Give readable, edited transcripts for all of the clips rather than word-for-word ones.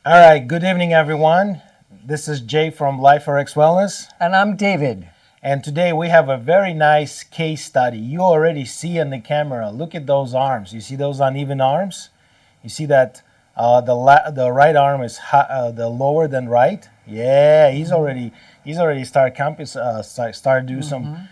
All right, good evening, everyone. This is Jay from Life RX Wellness. And I'm David. And today we have a very nice case study. You already see in the camera, look at those arms. You see those uneven arms? You see that the right arm is the lower than right? Yeah, he's already started do some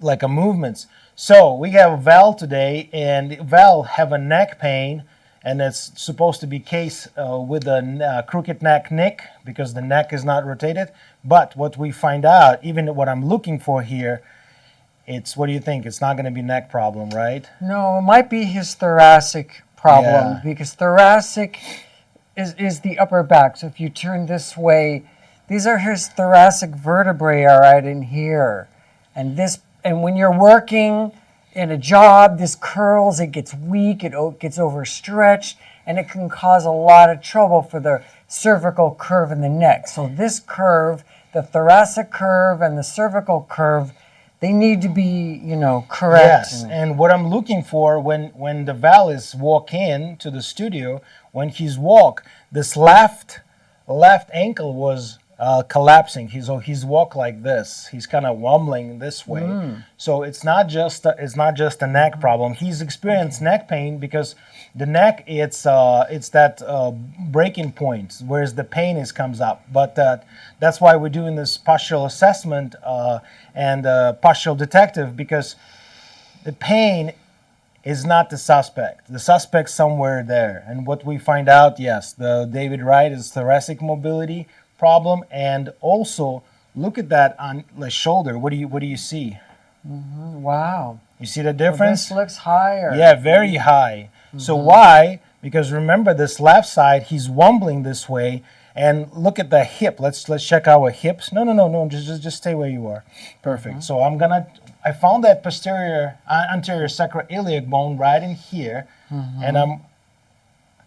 like a movements. So we have Val today, and Val have a neck pain, and it's supposed to be case with a crooked neck because the neck is not rotated. But what we find out, even what I'm looking for here, it's, what do you think? It's not going to be neck problem, right? No, it might be his thoracic problem because thoracic is the upper back. So if you turn this way, these are his thoracic vertebrae are right in here. And when you're working in a job, this curls, it gets weak, it gets overstretched, and it can cause a lot of trouble for the cervical curve in the neck. So this curve, the thoracic curve and the cervical curve, they need to be, correct. Yes, and what I'm looking for when the Val is walk in to the studio, when he's walk, this left ankle was collapsing. He's walk like this. He's kind of wobbling this way. So it's not just a neck problem. He's experienced neck pain because the neck it's that breaking point where the pain comes up. But that's why we're doing this postural assessment and postural detective, because the pain is not the suspect. The suspect's somewhere there. And what we find out, yes, the David Wright is thoracic mobility problem, and also look at that on the shoulder. What do you see? Wow. You see the difference? Well, this looks higher. Yeah, very high. So why? Because remember, this left side, he's wobbling this way, and look at the hip. Let's check our hips. No. Just stay where you are. Perfect. So I found that anterior sacroiliac bone right in here, and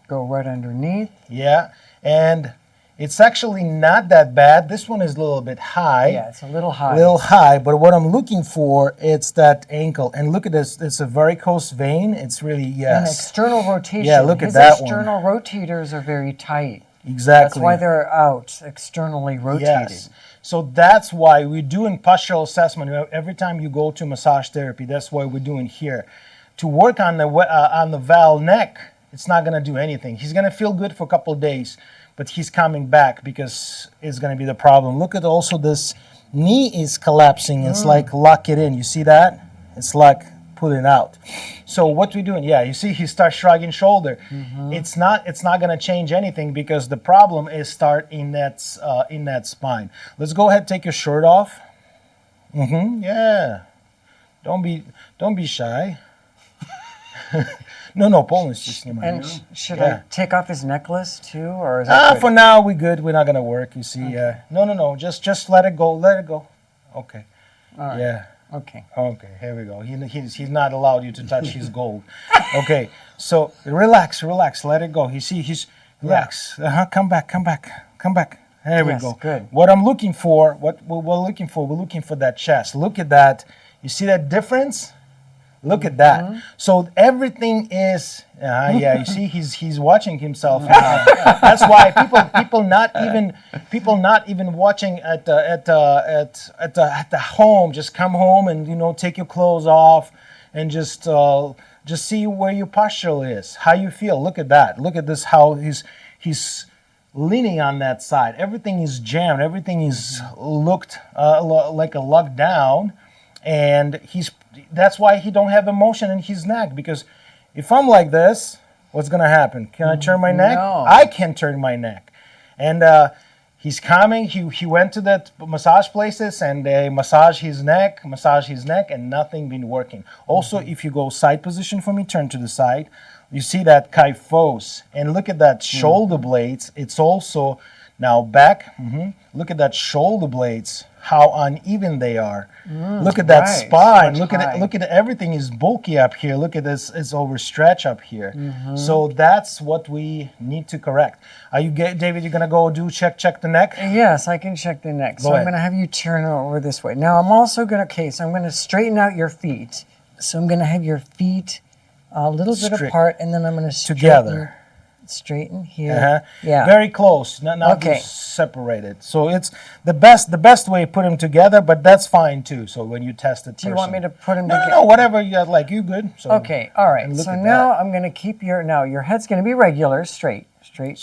go right underneath. Yeah, and it's actually not that bad. This one is a little bit high. Yeah, it's a little high. But what I'm looking for, it's that ankle. And look at this. It's a varicose vein. It's really, An external rotation. Yeah, look at that one. His external rotators are very tight. Exactly. That's why they're out, externally rotated. Yes. So that's why we're doing postural assessment. Every time you go to massage therapy, that's what we're doing here. To work on the Val neck, it's not going to do anything. He's going to feel good for a couple of days, but he's coming back because it's going to be the problem. Look at also this knee is collapsing. It's like lock it in. You see that? It's like pull it out. So what we're doing, you see he starts shrugging shoulder. It's not going to change anything because the problem is start in that spine. Let's go ahead, take your shirt off. Yeah. Don't be shy. No, полностью снимай. And should I take off his necklace too, or is that for now we're good. We're not gonna work. You see, no. Just let it go. Let it go. Okay. All right. Yeah. Okay. Okay. Here we go. He's not allowed you to touch his gold. Okay. So relax. Let it go. You see, he's relax. Come back. There we go. Good. What I'm looking for, we're looking for that chest. Look at that. You see that difference? Look at that. So everything is, you see, he's watching himself. That's why people not even watching at the home. Just come home and take your clothes off and just see where your posture is, how you feel. Look at that. Look at this. How he's leaning on that side. Everything is jammed. Everything is looked like a lockdown, and that's why he don't have emotion in his neck, because if I'm like this, what's going to happen? Can I turn my neck? No. I can turn my neck. And he's coming. He went to that massage places and they massage his neck, and nothing been working. Also, if you go side position for me, turn to the side, you see that kyphosis. And look at that shoulder blades. It's also now back. Look at that shoulder blades, how uneven they are. Look at that spine. Look at everything is bulky up here. Look at this, it's overstretched up here. So that's what we need to correct. Are you, David, you're gonna go check the neck? Yes, I can check the neck. So ahead. I'm gonna have you turn over this way. Now I'm also so I'm gonna straighten out your feet. So I'm gonna have your feet a little bit apart, and then I'm gonna straighten together. straighten here. Yeah. Very close, not just separated. So it's the best way to put them together, but that's fine too. So when you test it, do you want me to put them together? No, whatever you got, like you good. So okay, all right. So now I'm going to keep your head's going to be regular, straight, right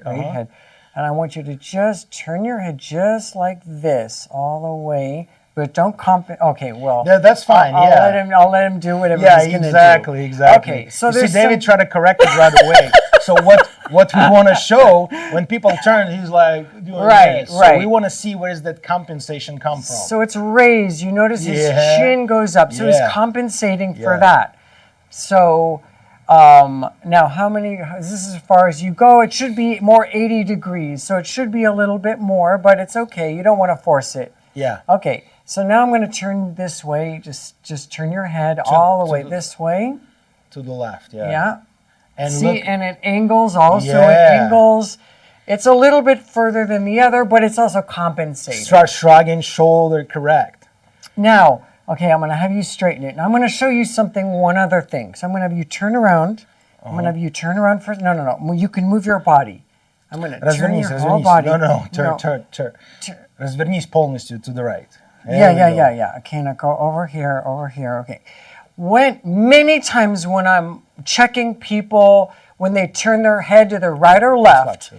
head. And I want you to just turn your head just like this all the way. But don't okay, well, that's fine. I'll let him do whatever he's going to do. Exactly. Okay, so you see, David tried to correct it right away. So what we want to show when people turn, he's like doing this. So we want to see where does that compensation come from. So it's raised. You notice his chin goes up. So he's compensating for that. So now how many? This is as far as you go. It should be more 80 degrees. So it should be a little bit more, but it's okay. You don't want to force it. Yeah. Okay. So now I'm going to turn this way. Just turn your head all the way this way. To the left, yeah. Yeah. And see, look, and it angles also. It angles. It's a little bit further than the other, but it's also compensating. Start shrugging, shoulder, correct. Now, okay, I'm going to have you straighten it. Now I'm going to show you one other thing. So I'm going to have you turn around. I'm going to have you turn around first. No. You can move your body. I'm going to turn your whole body. No. Turn. Развернись полностью to the right. Yeah. Okay, now go over here. Okay. Many times when I'm checking people, when they turn their head to the right or left,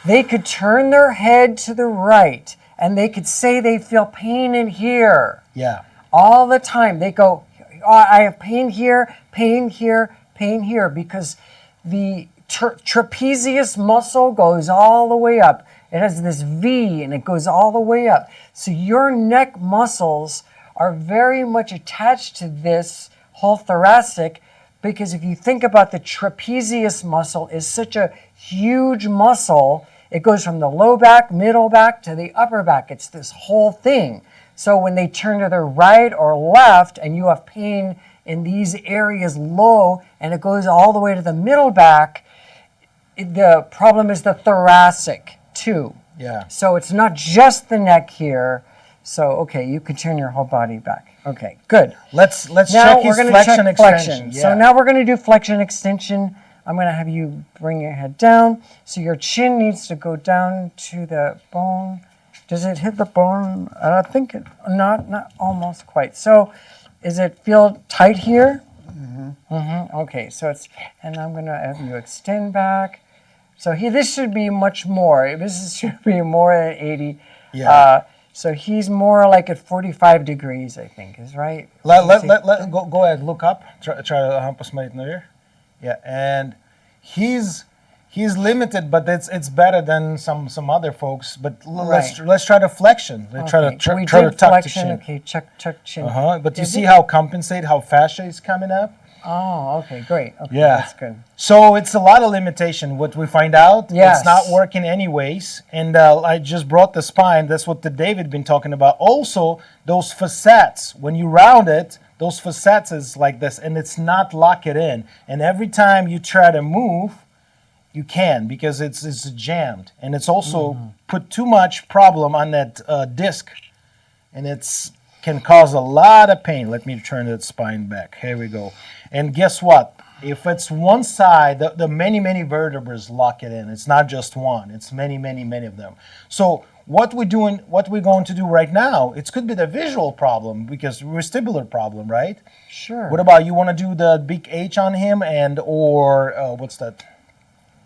they could turn their head to the right, and they could say they feel pain in here. Yeah. All the time. They go, I have pain here, because the trapezius muscle goes all the way up. It has this V, and it goes all the way up. So your neck muscles are very much attached to this whole thoracic, because if you think about the trapezius muscle is such a huge muscle, it goes from the low back, middle back, to the upper back. It's this whole thing. So when they turn to the right or left, and you have pain in these areas low, and it goes all the way to the middle back, the problem is the thoracic too. Yeah. So it's not just the neck here. So, okay, you can turn your whole body back. Okay, good. Let's now check his flexion extension. Yeah. So now we're going to do flexion extension. I'm going to have you bring your head down. So your chin needs to go down to the bone. Does it hit the bone? I think not almost quite. So does it feel tight here? Okay, so and I'm going to have you extend back. So this should be much more. This should be more than 80. Yeah. So he's more like at 45 degrees, I think, is right? Go ahead, look up. Try to посмотреть наверх. Yeah, and he's limited, but it's better than some other folks. But let's try the flexion. Let's try to tuck the chin. Okay, tuck chin. But you see how fascia is coming up? Oh, okay, great. Okay, yeah, that's good. So it's a lot of limitation. What we find out, it's not working anyways. And I just brought the spine. That's what David been talking about. Also, those facets, when you round it, those facets is like this, and it's not lock it in. And every time you try to move, you can, because it's jammed. And it's also put too much problem on that disc, and can cause a lot of pain. Let me turn that spine back. Here we go. And guess what? If it's one side, the many vertebrae lock it in. It's not just one. It's many of them. So what we're going to do right now, it could be the visual problem, because vestibular problem, right? Sure. What about, you want to do the big H on him or what's that?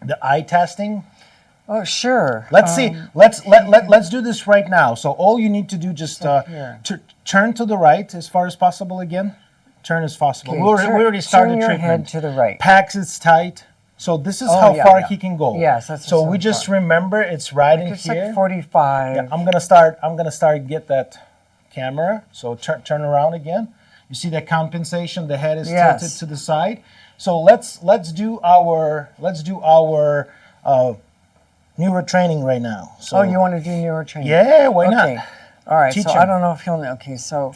The eye testing? Oh, sure. Let's see. Let's do this right now. So all you need to do, just turn to the right as far as possible again. Turn as possible. Okay, we already started turn your treatment. Head to the right. Packs is tight. So this is how far he can go. Yes, that's so we just remember it's right in it's here. Like 45. Yeah, I'm gonna start get that camera. So turn around again. You see that compensation? The head is tilted to the side. So let's do our neuro training right now. So, you want to do neuro training? Yeah, why not? All right. Teach so him. I don't know if he'll know. Okay, so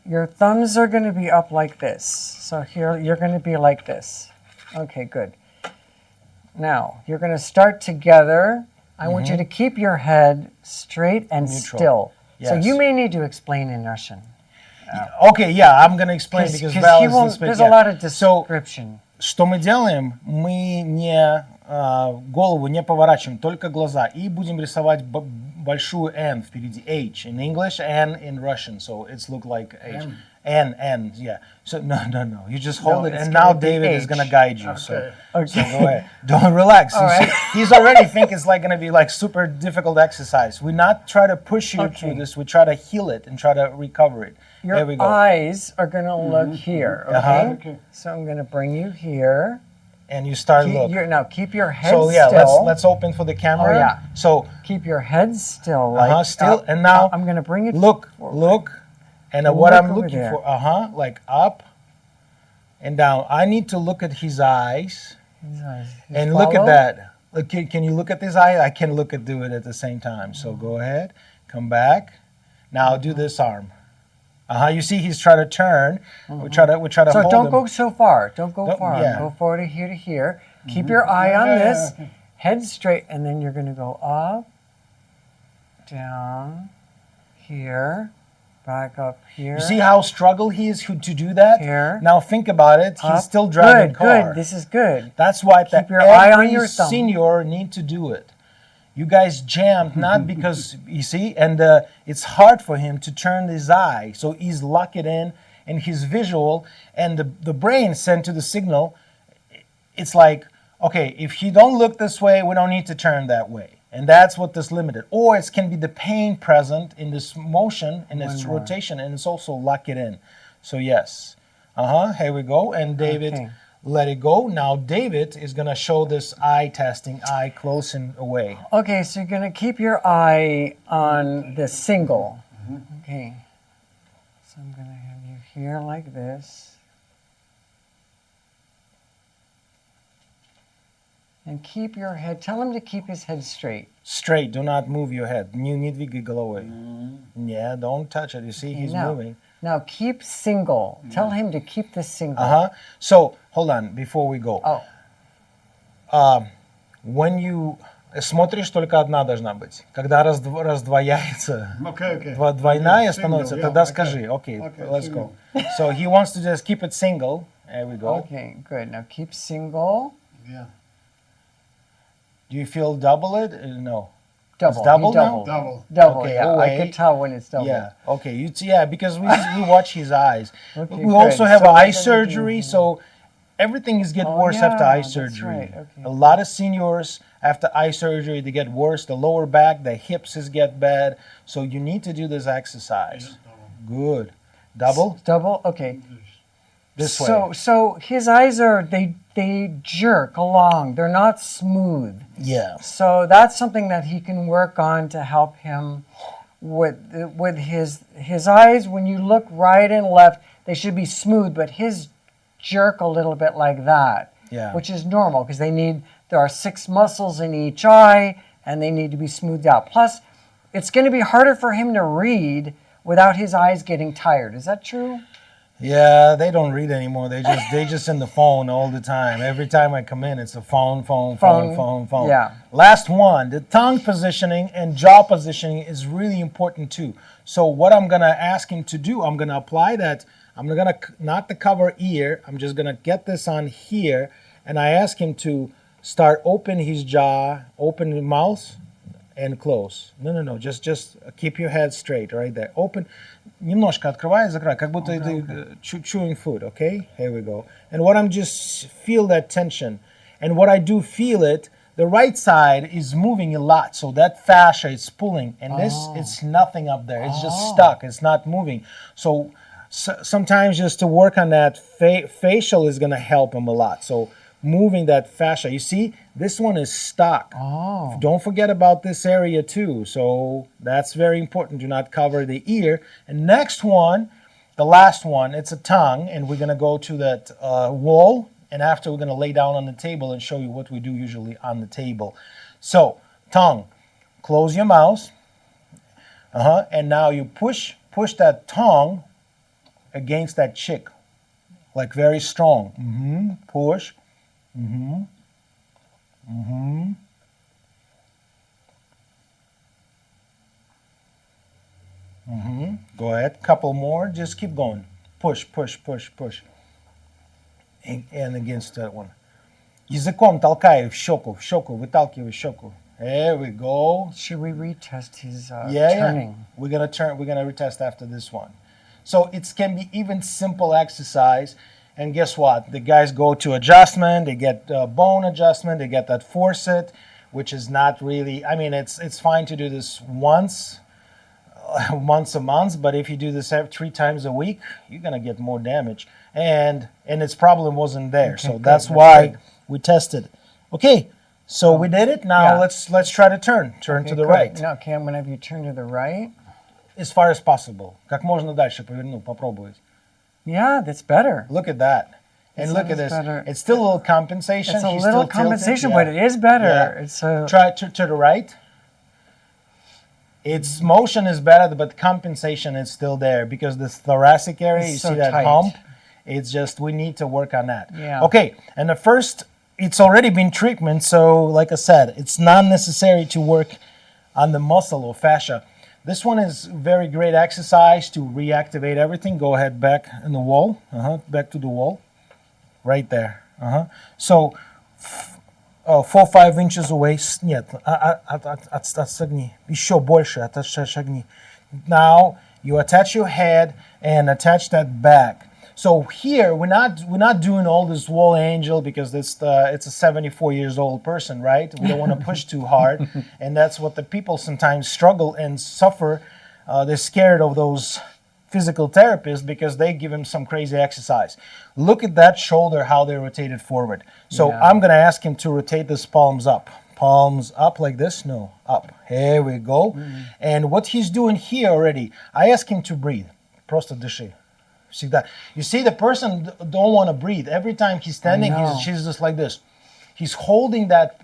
your thumbs are going to be up like this. So here you're going to be like this. Okay, good. Now you're going to start together. I want you to keep your head straight and still. Yes. So you may need to explain in Russian. Okay, yeah, I'm going to explain because Val is there's a lot of description. что мы делаем? Мы голову не поворачиваем, только глаза. И будем рисовать большую N впереди, H in English, N in Russian. So it's look like H. N, yeah. So no. You just hold it, and now David is gonna guide you. So go ahead. Don't relax. You see, he's already think it's like gonna be like super difficult exercise. We not try to push you through this. We try to heal it and try to recover it. Your there we go. eyes are gonna look here. Okay. So I'm gonna bring you here. And you start look. Now keep your head still. So yeah, still. let's open for the camera. Oh, yeah. So keep your head still. Like still. And now I'm gonna bring it. Look. And what I'm looking there. for, like up and down. I need to look at his eyes. And look at that. Look, can you look at his eye? I can do it at the same time. So go ahead, come back. Now do this arm. You see, he's trying to turn. We try to hold him. So don't go so far. Don't go far. Yeah. Go forward to here. Keep your eye on this. Head straight, and then you're going to go up, down, here, back up here. You see how struggle he is to do that? Here. Now think about it. He's still driving car. Good. This is good. That's why Keep your eye on your thumb. Senior need to do it. You guys jammed, not because, you see, and it's hard for him to turn his eye. So he's locked in his visual, and the brain sent to the signal. It's like, okay, if you don't look this way, we don't need to turn that way. And that's what this limited. Or it can be the pain present in this motion, in this rotation, and it's also locked in. So yes. Here we go. And David, let it go. Now David is going to show this eye testing, eye close and away. Okay, so you're going to keep your eye on the single. Okay. So I'm going to have you here like this. And keep your head, tell him to keep his head straight. Straight, do not move your head. You need to go away. Yeah, don't touch it. You see, he's moving. Now keep single. Tell him to keep this single. So, hold on, before we go. When you... Смотришь, только одна должна быть. Когда раздвояется, двойная становится, тогда скажи. Okay, let's go. So he wants to just keep it single. There we go. Okay, good. Now keep single. Yeah. Do you feel double it? No. Double. It's double now? Double, okay, yeah. I could tell when it's double. Yeah, okay. Because we watch his eyes. Okay, we also have eye surgery, so everything is getting worse after eye surgery. Right. Okay. A lot of seniors after eye surgery, they get worse. The lower back, the hips get bad. So you need to do this exercise. Good. Double? Double? Okay. This way. So his eyes they jerk along. They're not smooth. Yeah. So that's something that he can work on to help him with his eyes. When you look right and left, they should be smooth, but his jerk a little bit like that. Yeah. Which is normal because there are 6 muscles in each eye and they need to be smoothed out. Plus, it's going to be harder for him to read without his eyes getting tired. Is that true? Yeah, they don't read anymore. They just in the phone all the time. Every time I come in, it's a phone. Yeah. Last one, the tongue positioning and jaw positioning is really important too. So what I'm gonna ask him to do, I'm gonna apply that. I'm gonna not the cover ear. I'm just gonna get this on here, and I ask him to start open his jaw, open the mouth, and close. No. Just keep your head straight right there. Open. Немножко открывай, закрывай, как будто ты chewing food, okay? Here we go. And what I'm just feel that tension. And what I do feel it, the right side is moving a lot. So that fascia is pulling. And this, it's nothing up there. It's just stuck. It's not moving. So sometimes just to work on that facial is going to help him a lot. So moving that fascia. You see, this one is stuck. Don't forget about this area too. So that's very important. Do not cover the ear. And next one, the last one, it's a tongue. And we're going to go to that wall. And after, we're going to lay down on the table and show you what we do usually on the table. So, tongue. Close your mouth. And now you push that tongue against that cheek. Like very strong. Push. Go ahead. Couple more. Just keep going. Push. and against that one. Языком толкаю в щеку, выталкиваю щеку. There we go. Should we retest his turning? Yeah. We're gonna retest after this one. So it can be even simple exercise. And guess what? The guys go to adjustment. They get bone adjustment. They get that forcet, which is not really. I mean, it's fine to do this once a month. But if you do this 3 times a week, you're gonna get more damage. And its problem wasn't there. Okay, so that's why good. We tested. Okay. So we did it. Now let's try to turn to the right. Now, okay, I'm gonna have you turn to the right. As far as possible. Как можно дальше поверну, попробовать. Yeah, that's better. Look at that. And look at this. Better. It's still a little compensation. It's a little compensation, but it is better. Yeah. It's try to the right. Its motion is better, but compensation is still there because this thoracic area, you see that hump? It's just, we need to work on that. Yeah. Okay, and the first, it's already been treatment, so like I said, it's not necessary to work on the muscle or fascia. This one is very great exercise to reactivate everything. Go ahead, back in the wall. Back to the wall. Right there. So, 4-5 inches away. Нет, отстегни. Еще больше, отшагни. Now, you attach your head and attach that back. So here we're not doing all this wall angel because it's a 74 years old person, right? We don't want to push too hard, and that's what the people sometimes struggle and suffer. They're scared of those physical therapists because they give them some crazy exercise. Look at that shoulder, how they rotated forward. So I'm gonna ask him to rotate this palms up like this. No, up. Here we go. And what he's doing here already, I ask him to breathe. Просто дыши. See that? You see, the person don't want to breathe. Every time he's standing, she's just like this. He's holding that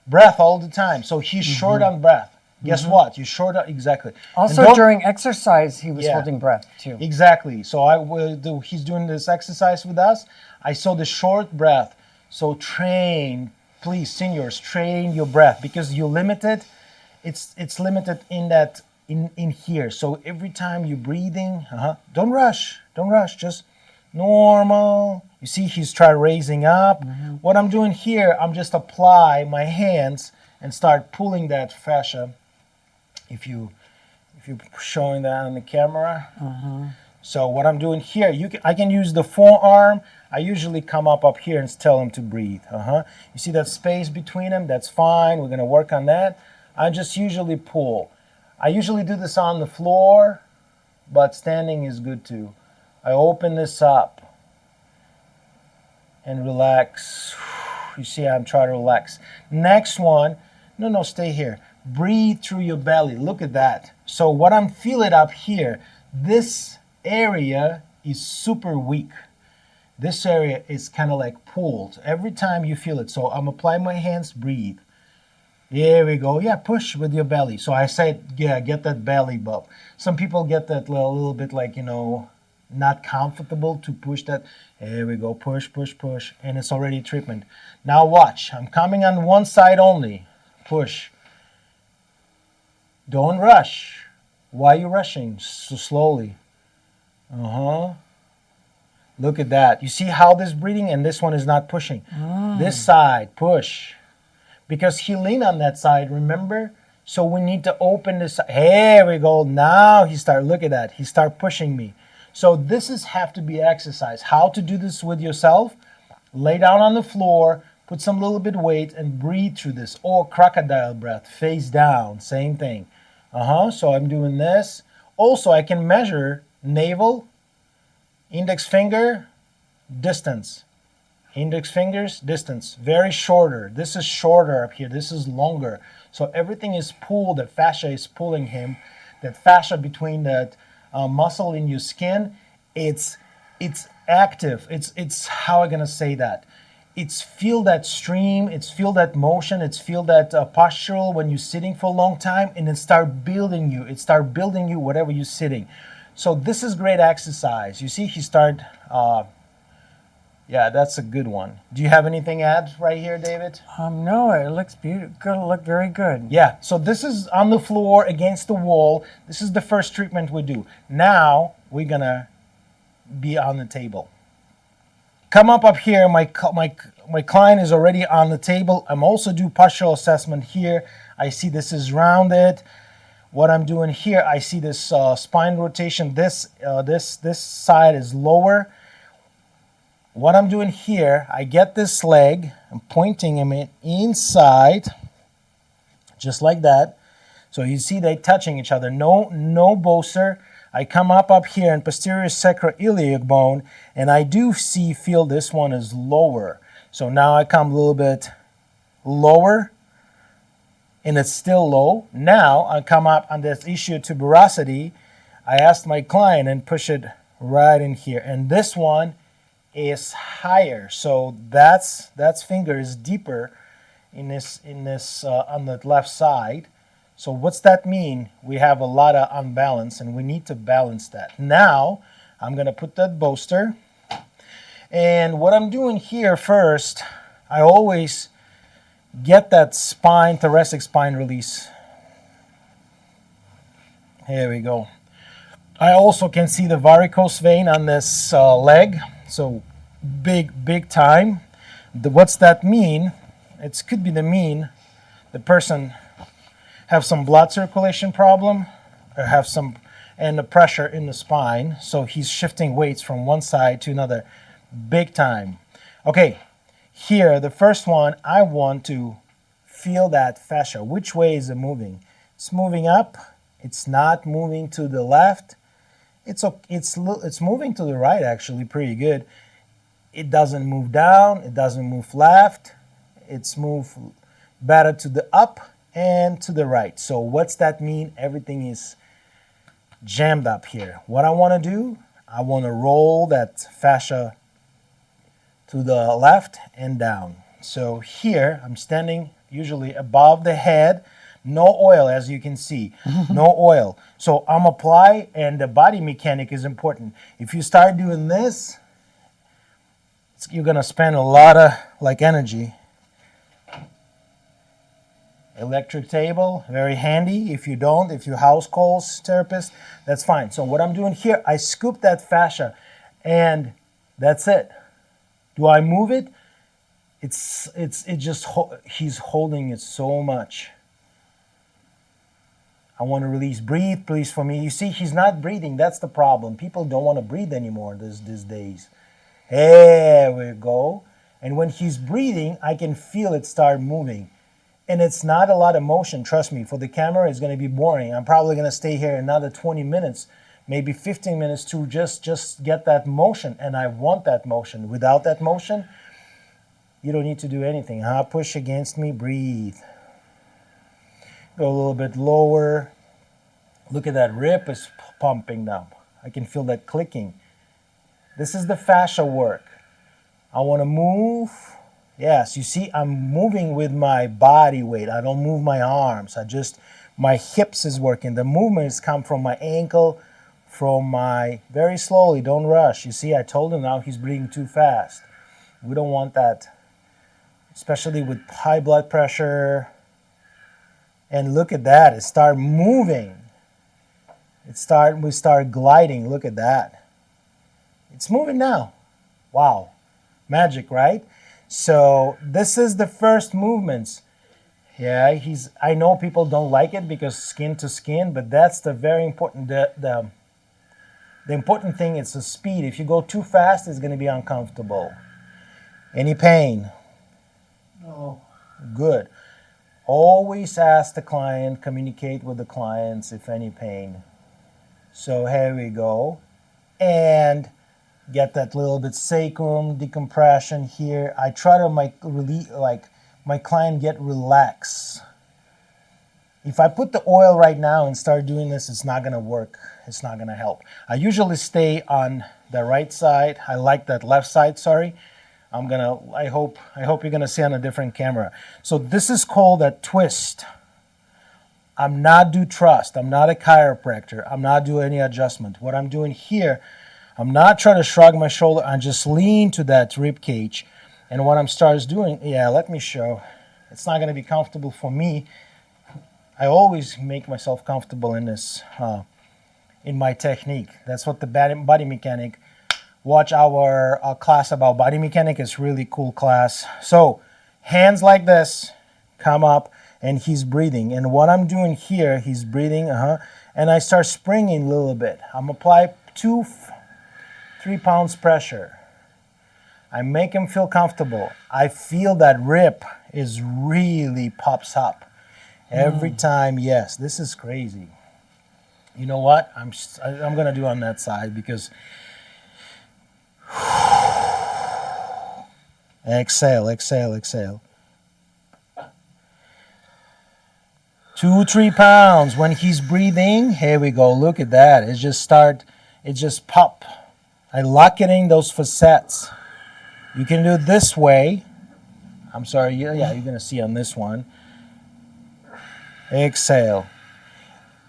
breath all the time. So he's short on breath. Guess what? You're short on, exactly. Also during exercise, he was holding breath too. Exactly. So he's doing this exercise with us. I saw the short breath. So train, please, seniors, train your breath because you're limited. It's limited in that. In here, so every time you're breathing, don't rush, just normal. You see, he's trying raising up. What I'm doing here, I'm just apply my hands and start pulling that fascia. If you're showing that on the camera. So what I'm doing here, I can use the forearm. I usually come up here and tell him to breathe. You see that space between them? That's fine. We're gonna work on that. I just usually pull. I usually do this on the floor, but standing is good too. I open this up and relax. You see, I'm trying to relax. Next one, no, stay here. Breathe through your belly. Look at that. So what I'm feeling up here, this area is super weak. This area is kind of like pulled. Every time you feel it. So I'm applying my hands, breathe. Here we go. Yeah, push with your belly. So I said, get that belly bump. Some people get that little bit like, not comfortable to push that. Here we go. Push. And it's already treatment. Now watch. I'm coming on one side only. Push. Don't rush. Why are you rushing? So slowly. Look at that. You see how this breathing and this one is not pushing. This side, push. Because he leaned on that side, remember? So we need to open this. Here we go. Now look at that. He start pushing me. So this have to be exercise. How to do this with yourself? Lay down on the floor, put some little bit weight and breathe through this. Or crocodile breath, face down, same thing. So I'm doing this. Also, I can measure navel, index finger, distance. Index fingers, distance, very shorter. This is shorter up here. This is longer. So everything is pulled. The fascia is pulling him. That fascia between that muscle in your skin, it's active. It's how am I gonna say that? It's feel that stream. It's feel that motion. It's feel that postural when you're sitting for a long time, and it start building you. It start building you whatever you're sitting. So this is great exercise. You see, he start. Yeah, that's a good one. Do you have anything to add right here, David? No, it looks beautiful. Look very good. Yeah, so this is on the floor against the wall. This is the first treatment we do. Now we're gonna be on the table. come up here. My client is already on the table. I'm also do postural assessment here. I see this is rounded. What I'm doing here, I see this spine rotation. This side is lower. What I'm doing here, I get this leg. I'm pointing him inside, just like that. So you see they touching each other. No bolster. I come up here in posterior sacroiliac bone, and I do feel this one is lower. So now I come a little bit lower, and it's still low. Now I come up on this issue of tuberosity. I asked my client and push it right in here, and this one is higher. So that's finger is deeper in this on the left side. So what's that mean? We have a lot of unbalance, and we need to balance that. Now I'm going to put that bolster, and what I'm doing here first, I always get that spine, thoracic spine release. Here we go. I also can see the varicose vein on this leg, so big time. What's that mean? It could be the person have some blood circulation problem, or have some and the pressure in the spine, so he's shifting weights from one side to another, big time. Okay, here the first one, I want to feel that fascia. Which way is it moving? It's moving up. It's not moving to the left. It's moving to the right, actually, pretty good. It doesn't move down. It doesn't move left. It's moved better to the up and to the right. So what's that mean? Everything is jammed up here. What I want to do, I want to roll that fascia to the left and down. So here I'm standing usually above the head. No oil, as you can see. No oil. So I'm apply, and the body mechanic is important. If you start doing this, you're going to spend a lot of energy. Electric table, very handy. If you house calls therapist, that's fine. So what I'm doing here, I scoop that fascia, and that's it. Do I move it? He's holding it so much. I want to release. Breathe, please, for me. You see, he's not breathing. That's the problem. People don't want to breathe anymore these days. There we go. And when he's breathing, I can feel it start moving. And it's not a lot of motion, trust me. For the camera, it's going to be boring. I'm probably going to stay here another 20 minutes, maybe 15 minutes to just get that motion. And I want that motion. Without that motion, you don't need to do anything. Push against me, breathe. Go a little bit lower. Look at that rib is pumping now. I can feel that clicking. This is the fascia work. I want to move. Yes, you see, I'm moving with my body weight. I don't move my arms. My hips is working. The movements come from my ankle, very slowly, don't rush. You see, I told him now he's breathing too fast. We don't want that, especially with high blood pressure. And look at that, it start moving. We start gliding, look at that. It's moving now. Wow, magic, right? So this is the first movements. Yeah, I know people don't like it because skin to skin, but that's the very important, the important thing is the speed. If you go too fast, it's going to be uncomfortable. Any pain? No. Good. Always ask the client, communicate with the clients if any pain. So here we go. And get that little bit sacrum decompression here. I try to my client get relaxed. If I put the oil right now and start doing this, it's not going to work. It's not going to help. I usually stay on the right side. I like that left side, sorry. I hope you're going to see on a different camera. So this is called a twist. I'm not do thrust. I'm not a chiropractor. I'm not doing any adjustment. What I'm doing here, I'm not trying to shrug my shoulder. I just lean to that rib cage. And what I'm starts doing, let me show. It's not going to be comfortable for me. I always make myself comfortable in this, in my technique. That's what the body mechanic watch our class about body mechanics. It's really cool class. So hands like this, come up, and he's breathing. And what I'm doing here, he's breathing, and I start springing a little bit. I'm apply 2-3 pounds pressure. I make him feel comfortable. I feel that rib is really pops up every time. Yes, this is crazy. You know what? I'm gonna do on that side because exhale, exhale, exhale. 2-3 pounds when he's breathing. Here we go. Look at that. It just pop. I lock it in those facets. You can do it this way. I'm sorry. Yeah, you're gonna see on this one. Exhale.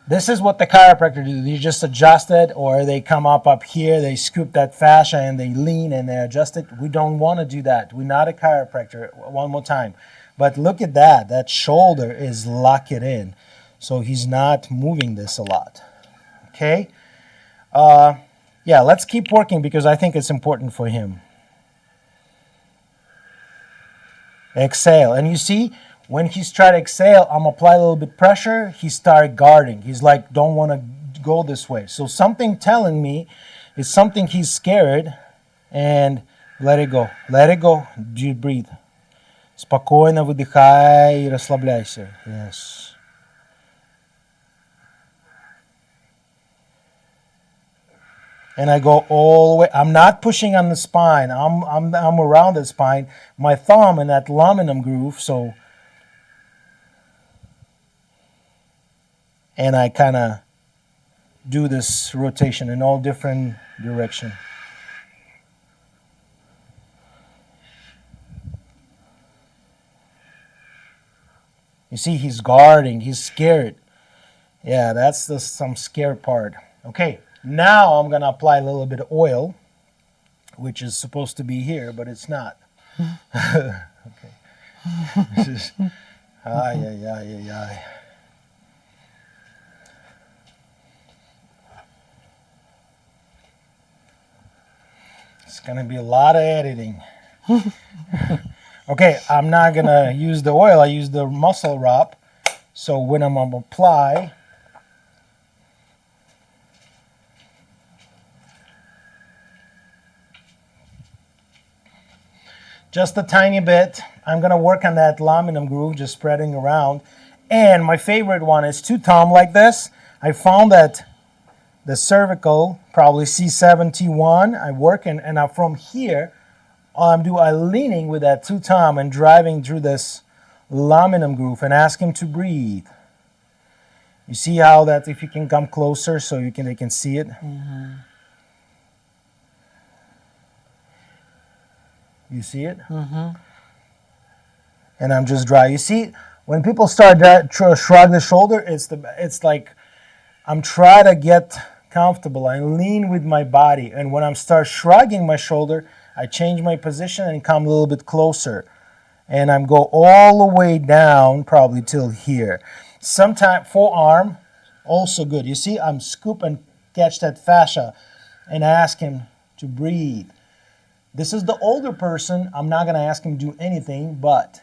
This is what the chiropractor do. You just adjust it, or they come up here, they scoop that fascia and they lean and they adjust it. We don't want to do that. We're not a chiropractor. One more time. But look at that. That shoulder is locked in. So he's not moving this a lot. Okay? Yeah, let's keep working because I think it's important for him. Exhale. And you see, when he's trying to exhale, I'm apply a little bit pressure. He start guarding. He's like, don't want to go this way. So something telling me is something he's scared, and let it go. Let it go. Do you breathe? Спокойно выдыхай и расслабляйся. Yes. And I go all the way. I'm not pushing on the spine. I'm around the spine. My thumb in that laminum groove. So, and I kind of do this rotation in all different direction. You see, he's guarding. He's scared. Yeah, that's some scared part. Okay. Now I'm going to apply a little bit of oil, which is supposed to be here, but it's not. Okay. This is, ay. It's going to be a lot of editing. Okay, I'm not going to use the oil. I use the muscle wrap. So when I'm going to apply, just a tiny bit. I'm going to work on that laminum groove, just spreading around. And my favorite one is 2 thumb like this. I found that the cervical, probably C71, I work in, and from here, I'm leaning with that 2 thumb and driving through this laminum groove and ask him to breathe. You see how that, if you can come closer so they can see it? Mm-hmm. You see it? Mm-hmm. And I'm just dry. You see, when people start to shrug the shoulder, it's like I'm trying to get comfortable. I lean with my body. And when I start shrugging my shoulder, I change my position and come a little bit closer. And I'm go all the way down, probably till here. Sometimes forearm, also good. You see, I'm scoop and catch that fascia and ask him to breathe. This is the older person. I'm not going to ask him to do anything, but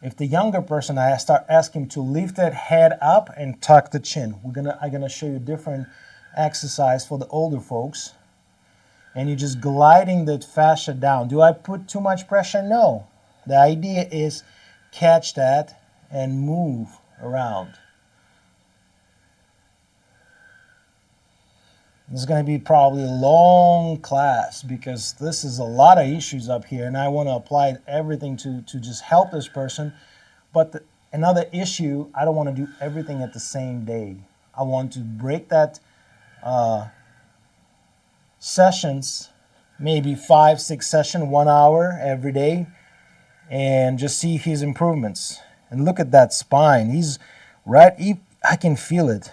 if the younger person, I start asking him to lift that head up and tuck the chin. I'm gonna show you a different exercise for the older folks. And you're just gliding the fascia down. Do I put too much pressure? No. The idea is catch that and move around. This is going to be probably a long class because this is a lot of issues up here, and I want to apply everything to just help this person. But another issue, I don't want to do everything at the same day. I want to break that sessions, maybe 5-6 sessions, 1 hour every day, and just see his improvements. And look at that spine. He's right. I can feel it.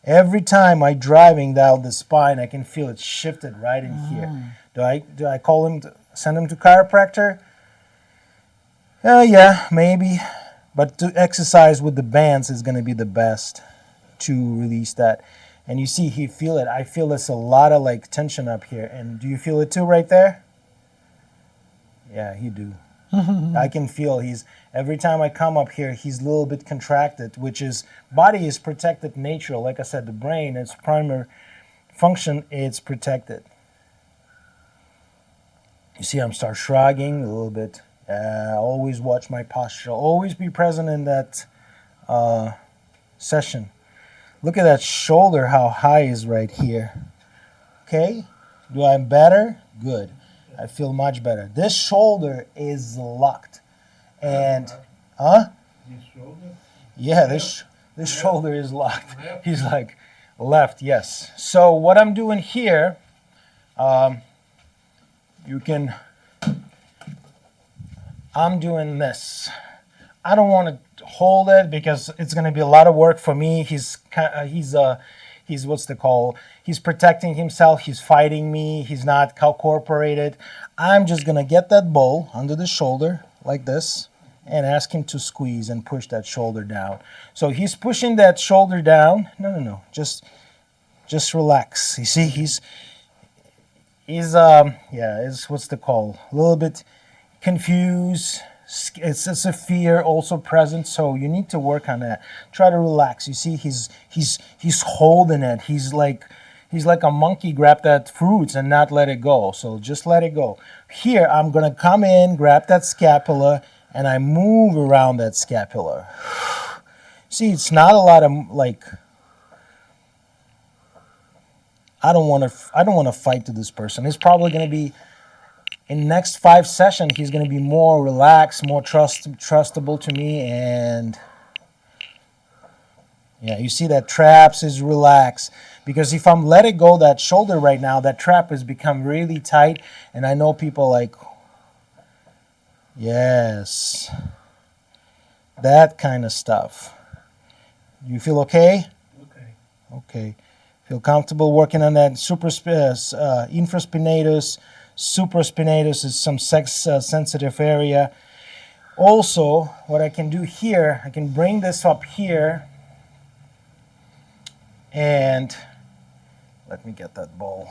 Every time I'm driving down the spine, I can feel it shifted right in here. Do I call him, send him to chiropractor? Yeah, maybe. But to exercise with the bands is going to be the best to release that. And you see, he feel it. I feel there's a lot of like tension up here. And do you feel it too right there? Yeah, you do. I can feel every time I come up here, he's a little bit contracted, which is, body is protected natural. Like I said, the brain, its primary function, it's protected. You see, I'm start shrugging a little bit. Always watch my posture. Always be present in that session. Look at that shoulder, how high is right here. Okay? Do I better? Good. I feel much better. This shoulder is locked. And, This shoulder? Yeah, this shoulder is locked. He's like, left, yes. So what I'm doing here, I'm doing this. I don't want to hold it because it's going to be a lot of work for me. He's what's the call? He's protecting himself. He's fighting me. He's not cooperated. I'm just going to get that ball under the shoulder like this and ask him to squeeze and push that shoulder down. So he's pushing that shoulder down. No. Just relax. You see, he's what's the call? A little bit confused. It's a fear also present, so you need to work on that. Try to relax. You see, he's holding it. He's like a monkey, grab that fruits and not let it go. So just let it go. Here, I'm gonna come in, grab that scapula, and I move around that scapula. See, it's not a lot of like. I don't want to fight to this person. It's probably gonna be. In the next 5 sessions, he's going to be more relaxed, more trustable to me, and yeah, you see that traps is relaxed. Because if I'm letting go that shoulder right now, that trap has become really tight, and I know people like, yes, that kind of stuff. You feel okay? Okay. Feel comfortable working on that infraspinatus. Supraspinatus is some sex-sensitive area. Also, what I can do here, I can bring this up here, and let me get that ball.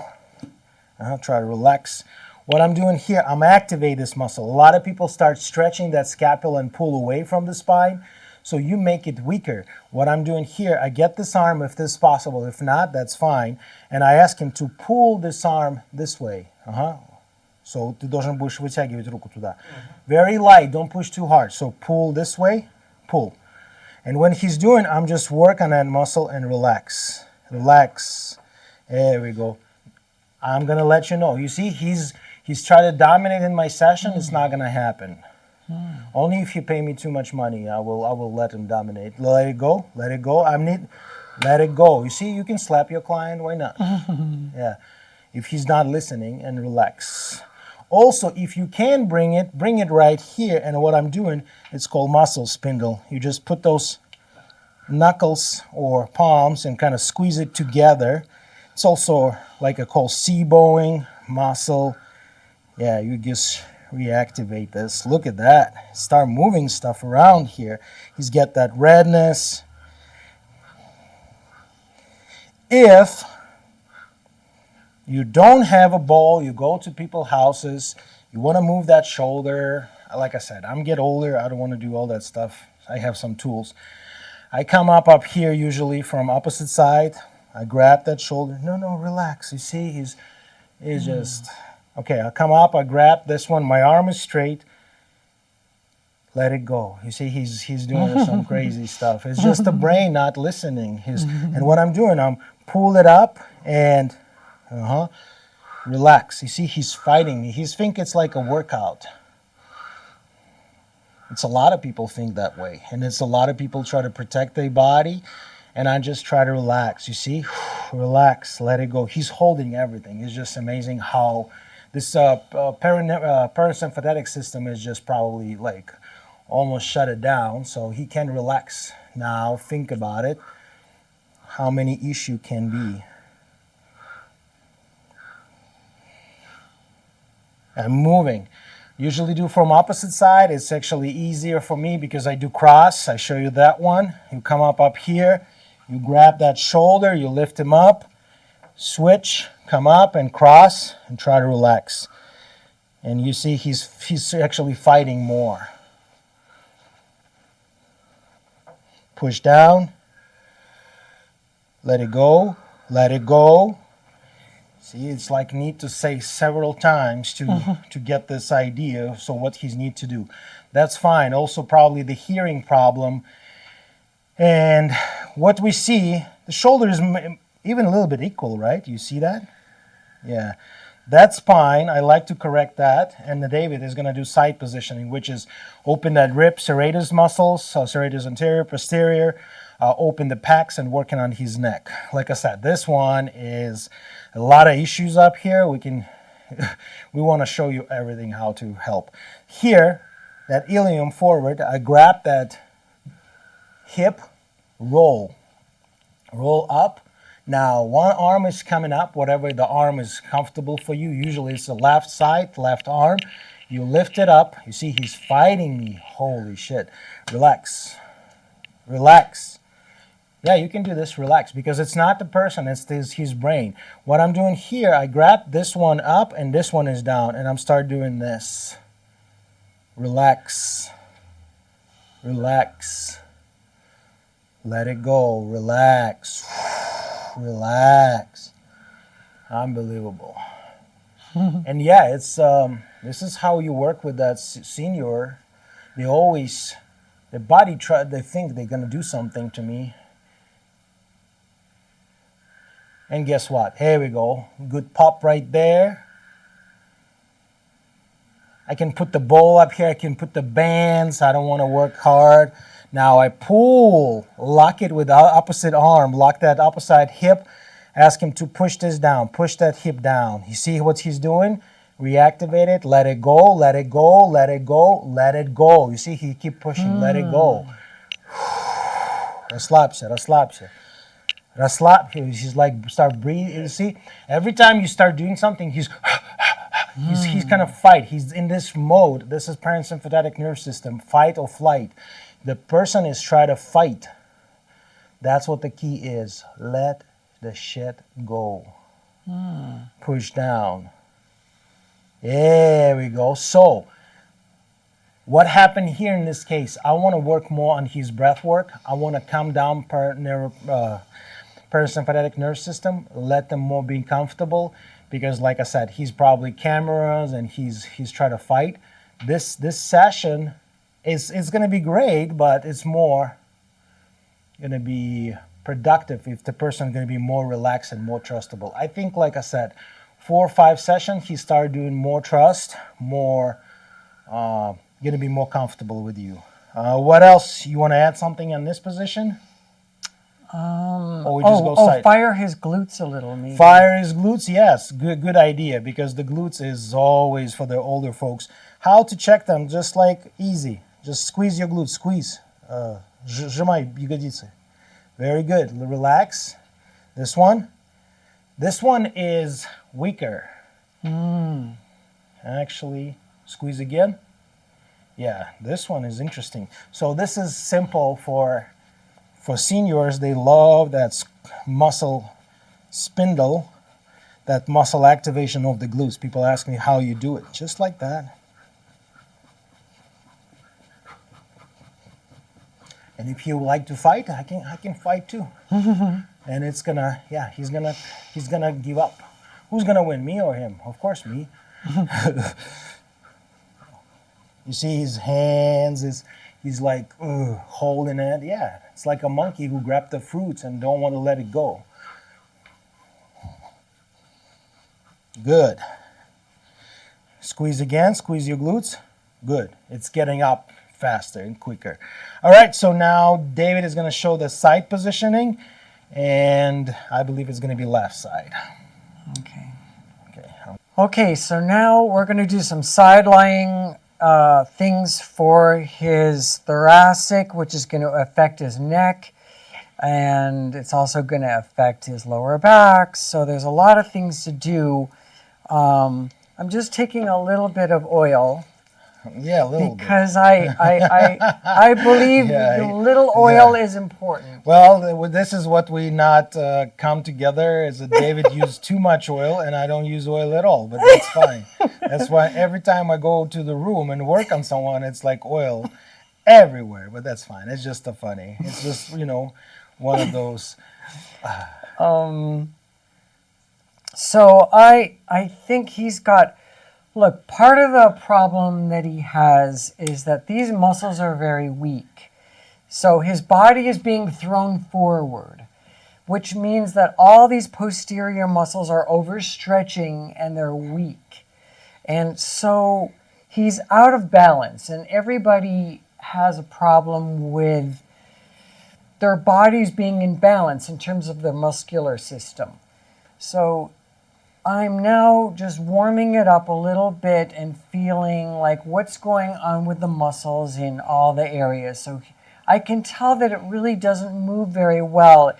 I'll try to relax. What I'm doing here, I'm activating this muscle. A lot of people start stretching that scapula and pull away from the spine, so you make it weaker. What I'm doing here, I get this arm if this is possible. If not, that's fine. And I ask him to pull this arm this way. So ты должен будешь вытягивать руку туда. Very light, don't push too hard. So pull this way, pull. And when he's doing, I'm just work on that muscle and relax. Relax. There we go. I'm gonna let you know. You see, he's trying to dominate in my session. It's not gonna happen. Only if you pay me too much money, I will let him dominate. Let it go. Let it go. Let it go. You see, you can slap your client. Why not? Yeah. If he's not listening, and relax. Also, if you can bring it right here. And what I'm doing, it's called muscle spindle. You just put those knuckles or palms and kind of squeeze it together. It's also like a called C-bowing muscle. Yeah, you just reactivate this. Look at that. Start moving stuff around here. He's got that redness. If you don't have a ball, you go to people's houses, you want to move that shoulder. Like I said, I'm getting older. I don't want to do all that stuff. I have some tools. I come up here usually from opposite side. I grab that shoulder. No, relax. You see, he's just, okay, I come up, I grab this one. My arm is straight. Let it go. You see, he's doing some crazy stuff. It's just the brain not listening. And what I'm doing, I'm pull it up and relax. You see, he's fighting me. He think it's like a workout. It's a lot of people think that way. And it's a lot of people try to protect their body. And I just try to relax. You see, relax, let it go. He's holding everything. It's just amazing how this parasympathetic system is just probably like almost shut it down. So he can relax. Now think about it. How many issues can be. I'm moving. Usually do from opposite side. It's actually easier for me because I do cross. I show you that one. You come up here. You grab that shoulder, you lift him up, switch, come up and cross, and try to relax. And you see he's actually fighting more. Push down, let it go, let it go. See, it's like need to say several times to get this idea, so what he needs to do. That's fine. Also probably the hearing problem. And what we see, the shoulder is even a little bit equal, right? You see that? Yeah. That's fine. I like to correct that. And David is going to do side positioning, which is open that rib, serratus muscles, so serratus anterior, posterior, open the pecs and working on his neck. Like I said, this one is a lot of issues up here. We want to show you everything how to help. Here, that ilium forward, I grab that hip, roll up. Now, one arm is coming up, whatever the arm is comfortable for you. Usually it's the left side, left arm. You lift it up. You see he's fighting me. Holy shit. Relax. Relax. Yeah, you can do this. Relax. Because it's not the person, it's his brain. What I'm doing here, I grab this one up and this one is down. And I'm start doing this. Relax. Relax. Let it go. Relax. Relax. Unbelievable. And yeah, it's this is how you work with that senior. They always, their body they think they're gonna do something to me. And guess what? Here we go. Good pop right there. I can put the bowl up here. I can put the bands. I don't want to work hard. Now I pull, lock it with the opposite arm, lock that opposite hip, ask him to push this down, push that hip down. You see what he's doing? Reactivate it, let it go, let it go, let it go, let it go. You see, he keep pushing, let it go. Расслабься, расслабься. Расслабься. He's like, start breathing. You see, every time you start doing something, he's kind of fight. He's in this mode. This is parasympathetic nervous system, fight or flight. The person is trying to fight. That's what the key is. Let the shit go. Push down. There we go. So, what happened here in this case? I want to work more on his breath work. I want to calm down parasympathetic nervous system. Let them more be comfortable. Because like I said, he's probably cameras and he's trying to fight. This session it's going to be great, but it's more going to be productive if the person is going to be more relaxed and more trustable. I think, like I said, 4 or 5 sessions, he started doing more trust, more going to be more comfortable with you. What else? You want to add something in this position? Or we just go side? Fire his glutes a little, maybe. Fire his glutes, yes. Good idea, because the glutes is always for the older folks. How to check them? Just like easy. Just squeeze your glutes, squeeze. Сжимай ягодицы. Very good. Relax. This one is weaker. Actually, squeeze again. Yeah, this one is interesting. So this is simple for seniors. They love that muscle spindle, that muscle activation of the glutes. People ask me how you do it. Just like that. And if you like to fight, I can fight too. And it's gonna, yeah, he's gonna give up. Who's gonna win, me or him? Of course, me. You see his hands he's like holding it. Yeah, it's like a monkey who grabbed the fruits and don't want to let it go. Good. Squeeze again. Squeeze your glutes. Good. It's getting up faster and quicker. All right, so now David is going to show the side positioning, and I believe it's going to be left side. Okay, so now we're going to do some side-lying things for his thoracic, which is going to affect his neck, and it's also going to affect his lower back. So there's a lot of things to do. I'm just taking a little bit of oil Yeah, a little bit. because I believe Yeah, a little oil yeah. is important. Well, this is what we not come together is that David used too much oil and I don't use oil at all, but that's fine. That's why every time I go to the room and work on someone, it's like oil everywhere, but that's fine. It's just a funny. It's just, one of those. So I think he's got. Look, part of the problem that he has is that these muscles are very weak. So his body is being thrown forward, which means that all these posterior muscles are overstretching and they're weak. And so he's out of balance, and everybody has a problem with their bodies being in balance in terms of their muscular system. So I'm now just warming it up a little bit and feeling like what's going on with the muscles in all the areas. So I can tell that it really doesn't move very well.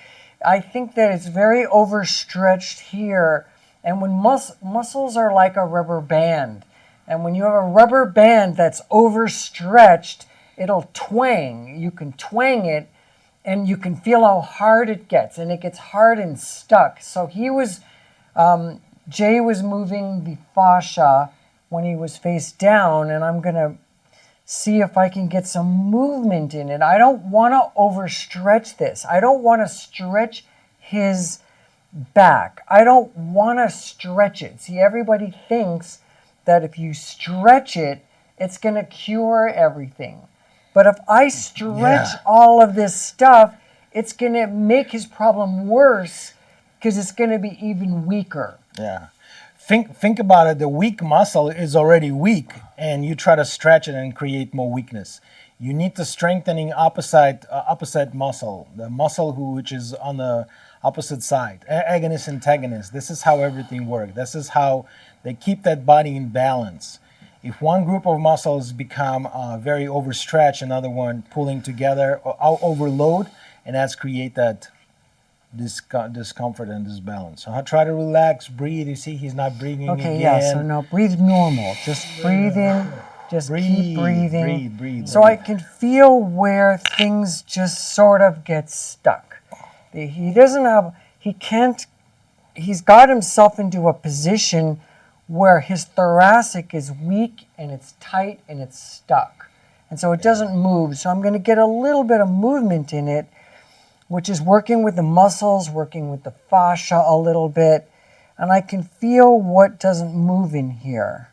I think that it's very overstretched here. And when muscles are like a rubber band, and when you have a rubber band that's overstretched, it'll twang. You can twang it, and you can feel how hard it gets, and it gets hard and stuck. So Jay was moving the fascia when he was face down, and I'm going to see if I can get some movement in it. I don't want to overstretch this. I don't want to stretch his back. I don't want to stretch it. See, everybody thinks that if you stretch it, it's going to cure everything. But if I stretch all of this stuff, it's going to make his problem worse because it's going to be even weaker. Yeah. Think about it. The weak muscle is already weak, and you try to stretch it and create more weakness. You need to strengthening opposite muscle, the muscle which is on the opposite side, agonist, antagonist. This is how everything works. This is how they keep that body in balance. If one group of muscles become very overstretched, another one pulling together or overload, and that's create that discomfort and disbalance. So I try to relax, breathe. You see, he's not breathing Okay, again. yeah, so now breathe normal. Just breathe in, just keep breathing. Breathe. So I can feel where things just sort of get stuck. He doesn't have, he can't, he's got himself into a position where his thoracic is weak and it's tight and it's stuck. And so it doesn't move. So I'm going to get a little bit of movement in it, which is working with the muscles, working with the fascia a little bit, and I can feel what doesn't move in here.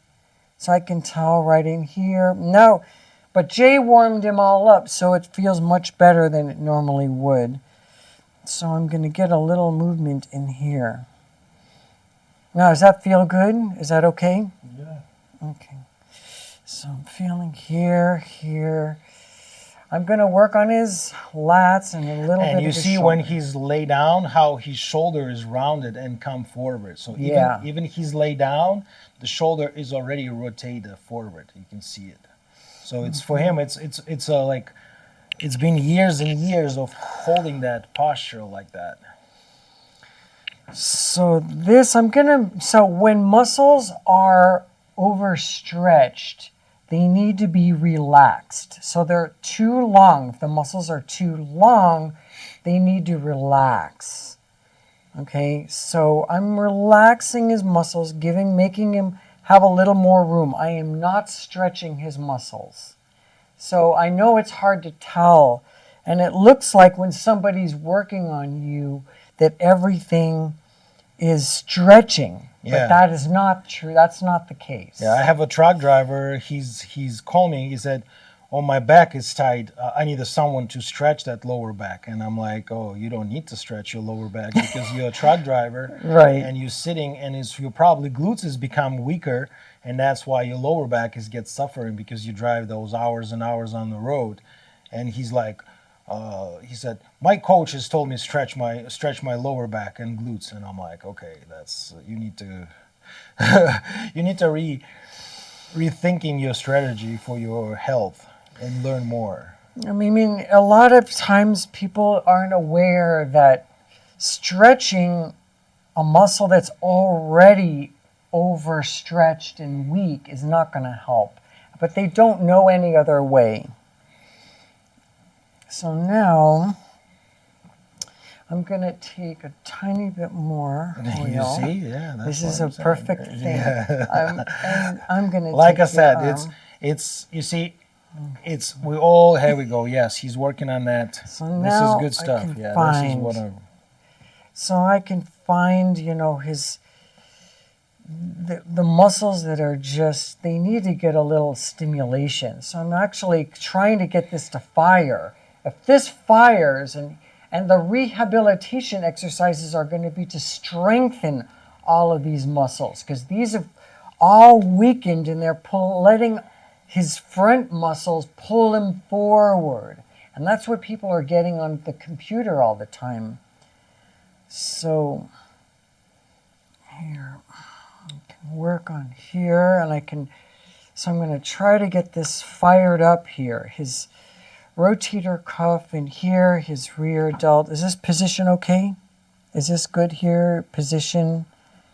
So I can tell right in here. No, but Jay warmed him all up, so it feels much better than it normally would. So I'm going to get a little movement in here. Now, does that feel good? Is that okay? Yeah. Okay. So I'm feeling here. I'm going to work on his lats and a little bit And of you his see shoulder. when he's laid down, how his shoulder is rounded and come forward. So even he's laid down, the shoulder is already rotated forward. You can see it. So it's for him. It's like it's been years and years of holding that posture like that. So when muscles are overstretched, they need to be relaxed. So they're too long. If the muscles are too long, they need to relax. Okay, so I'm relaxing his muscles, making him have a little more room. I am not stretching his muscles. So I know it's hard to tell, and it looks like when somebody's working on you that everything is stretching. Yeah. But that is not true. That's not the case. Yeah, I have a truck driver. He's called me. He said, "Oh, my back is tight. I need someone to stretch that lower back." And I'm like, "Oh, you don't need to stretch your lower back because you're a truck driver, Right. And you're sitting, and your probably glutes has become weaker, and that's why your lower back gets suffering because you drive those hours and hours on the road." And he's like, he said, "My coach has told me stretch my lower back and glutes," and I'm like, "Okay, you need to rethinking your strategy for your health and learn more." I mean, a lot of times people aren't aware that stretching a muscle that's already overstretched and weak is not going to help. but they don't know any other way. So now I'm going to take a tiny bit more oil. You see? Yeah. That's This what is I'm a saying. perfect thing. Yeah. I'm going to Like take I said, your it's you see, it's we all here we go. Yes, he's working on that. So This is now good I stuff. can Yeah, this is find- what I So I can find, the muscles that are just, they need to get a little stimulation. So I'm actually trying to get this to fire. If this fires, and the rehabilitation exercises are going to be to strengthen all of these muscles, because these have all weakened and they're letting his front muscles pull him forward. And that's what people are getting on the computer all the time. So here, I can work on here, and so I'm going to try to get this fired up here. His rotator cuff in here, his rear delt. Is this position okay? Is this good here? Position?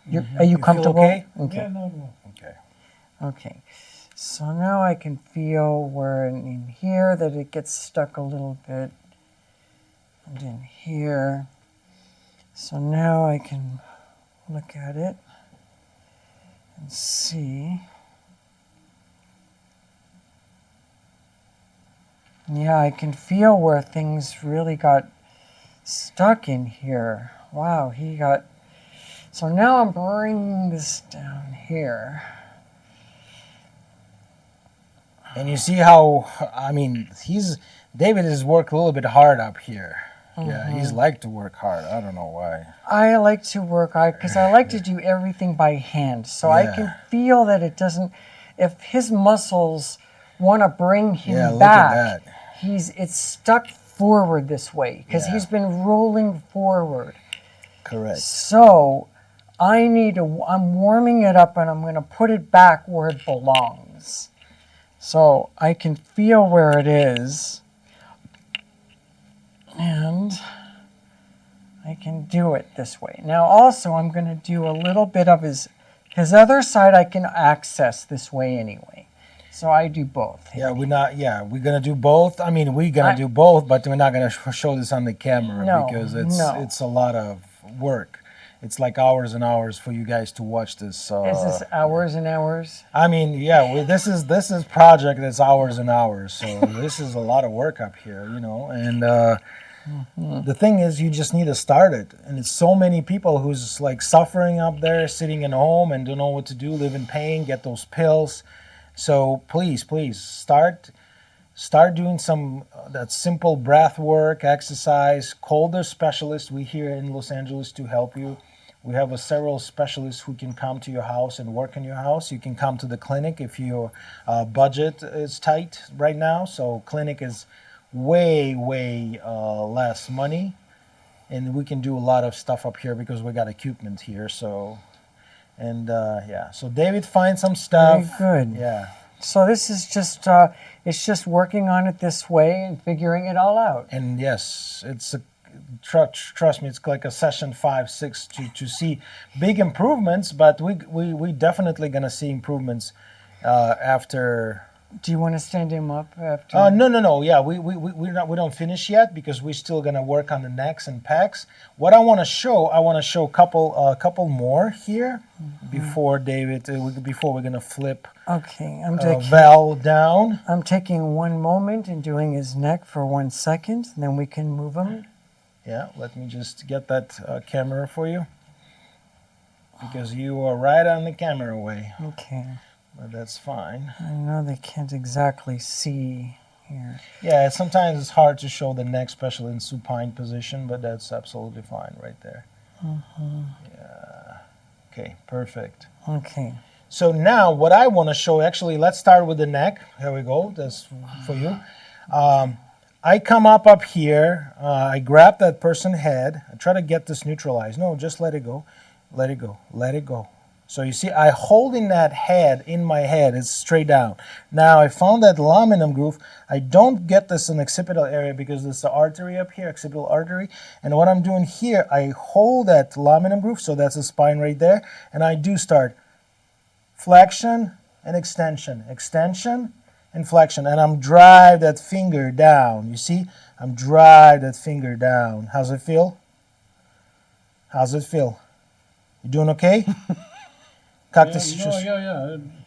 Are you You feel comfortable? okay? Yeah, no. Okay. Okay. So now I can feel where in here that it gets stuck a little bit. And in here. So now I can look at it and see. Yeah, I can feel where things really got stuck in here. Wow, he got... So now I'm bringing this down here. And you see how David has worked a little bit hard up here. Yeah, he's like to work hard. I don't know why. I like to work because I like to do everything by hand. So I Yeah. can feel that it doesn't... If his muscles want to bring him Yeah, look back, at that. it's stuck forward this way because Yeah. he's been rolling forward. Correct. So I'm warming it up and I'm going to put it back where it belongs. So I can feel where it is. And I can do it this way. Now also I'm going to do a little bit of his other side I can access this way anyway. So I do both. Yeah, we're gonna do both. I mean, we're gonna do both, but we're not gonna show this on the camera No, because no. it's a lot of work. It's like hours and hours for you guys to watch this. Is this hours and hours? I mean, yeah, this is project that's hours and hours. So this is a lot of work up here, And the thing is, you just need to start it. And it's so many people who's like suffering up there, sitting in home and don't know what to do, live in pain, get those pills. So please start doing some that simple breath work, exercise. Call the specialist. We here in Los Angeles to help you. We have several specialists who can come to your house and work in your house. You can come to the clinic if your budget is tight right now. So clinic is way less money, and we can do a lot of stuff up here because we got equipment here. So. And so David finds some stuff. Very good. Yeah. So this is just it's just working on it this way and figuring it all out. And yes, it's trust me, it's like a session 5, 6 to see big improvements. But we definitely gonna see improvements after. Do you want to stand him up after? No. Yeah, we don't finish yet because we're still gonna work on the necks and pecs. What I want to show a couple more here before David before we're gonna flip Okay, Val down. I'm taking one moment and doing his neck for 1 second, and then we can move him. Yeah, let me just get that camera for you because you are right on the camera away. Okay. But that's fine. I know they can't exactly see here. Yeah, sometimes it's hard to show the neck, especially in supine position, but that's absolutely fine right there. Yeah. Okay, perfect. Okay. So now what I want to show, actually, let's start with the neck. Here we go. That's for you. I come up here. I grab that person's head. I try to get this neutralized. No, just let it go. Let it go. Let it go. So you see, I holding that head in my head. It's straight down. Now I found that laminum groove. I don't get this in the occipital area because there's the artery up here, occipital artery. And what I'm doing here, I hold that laminum groove. So that's the spine right there. And I do start flexion, and extension, extension, and flexion. And I'm drive that finger down. You see? I'm drive that finger down. How's it feel? How's it feel? You doing okay? Cactus.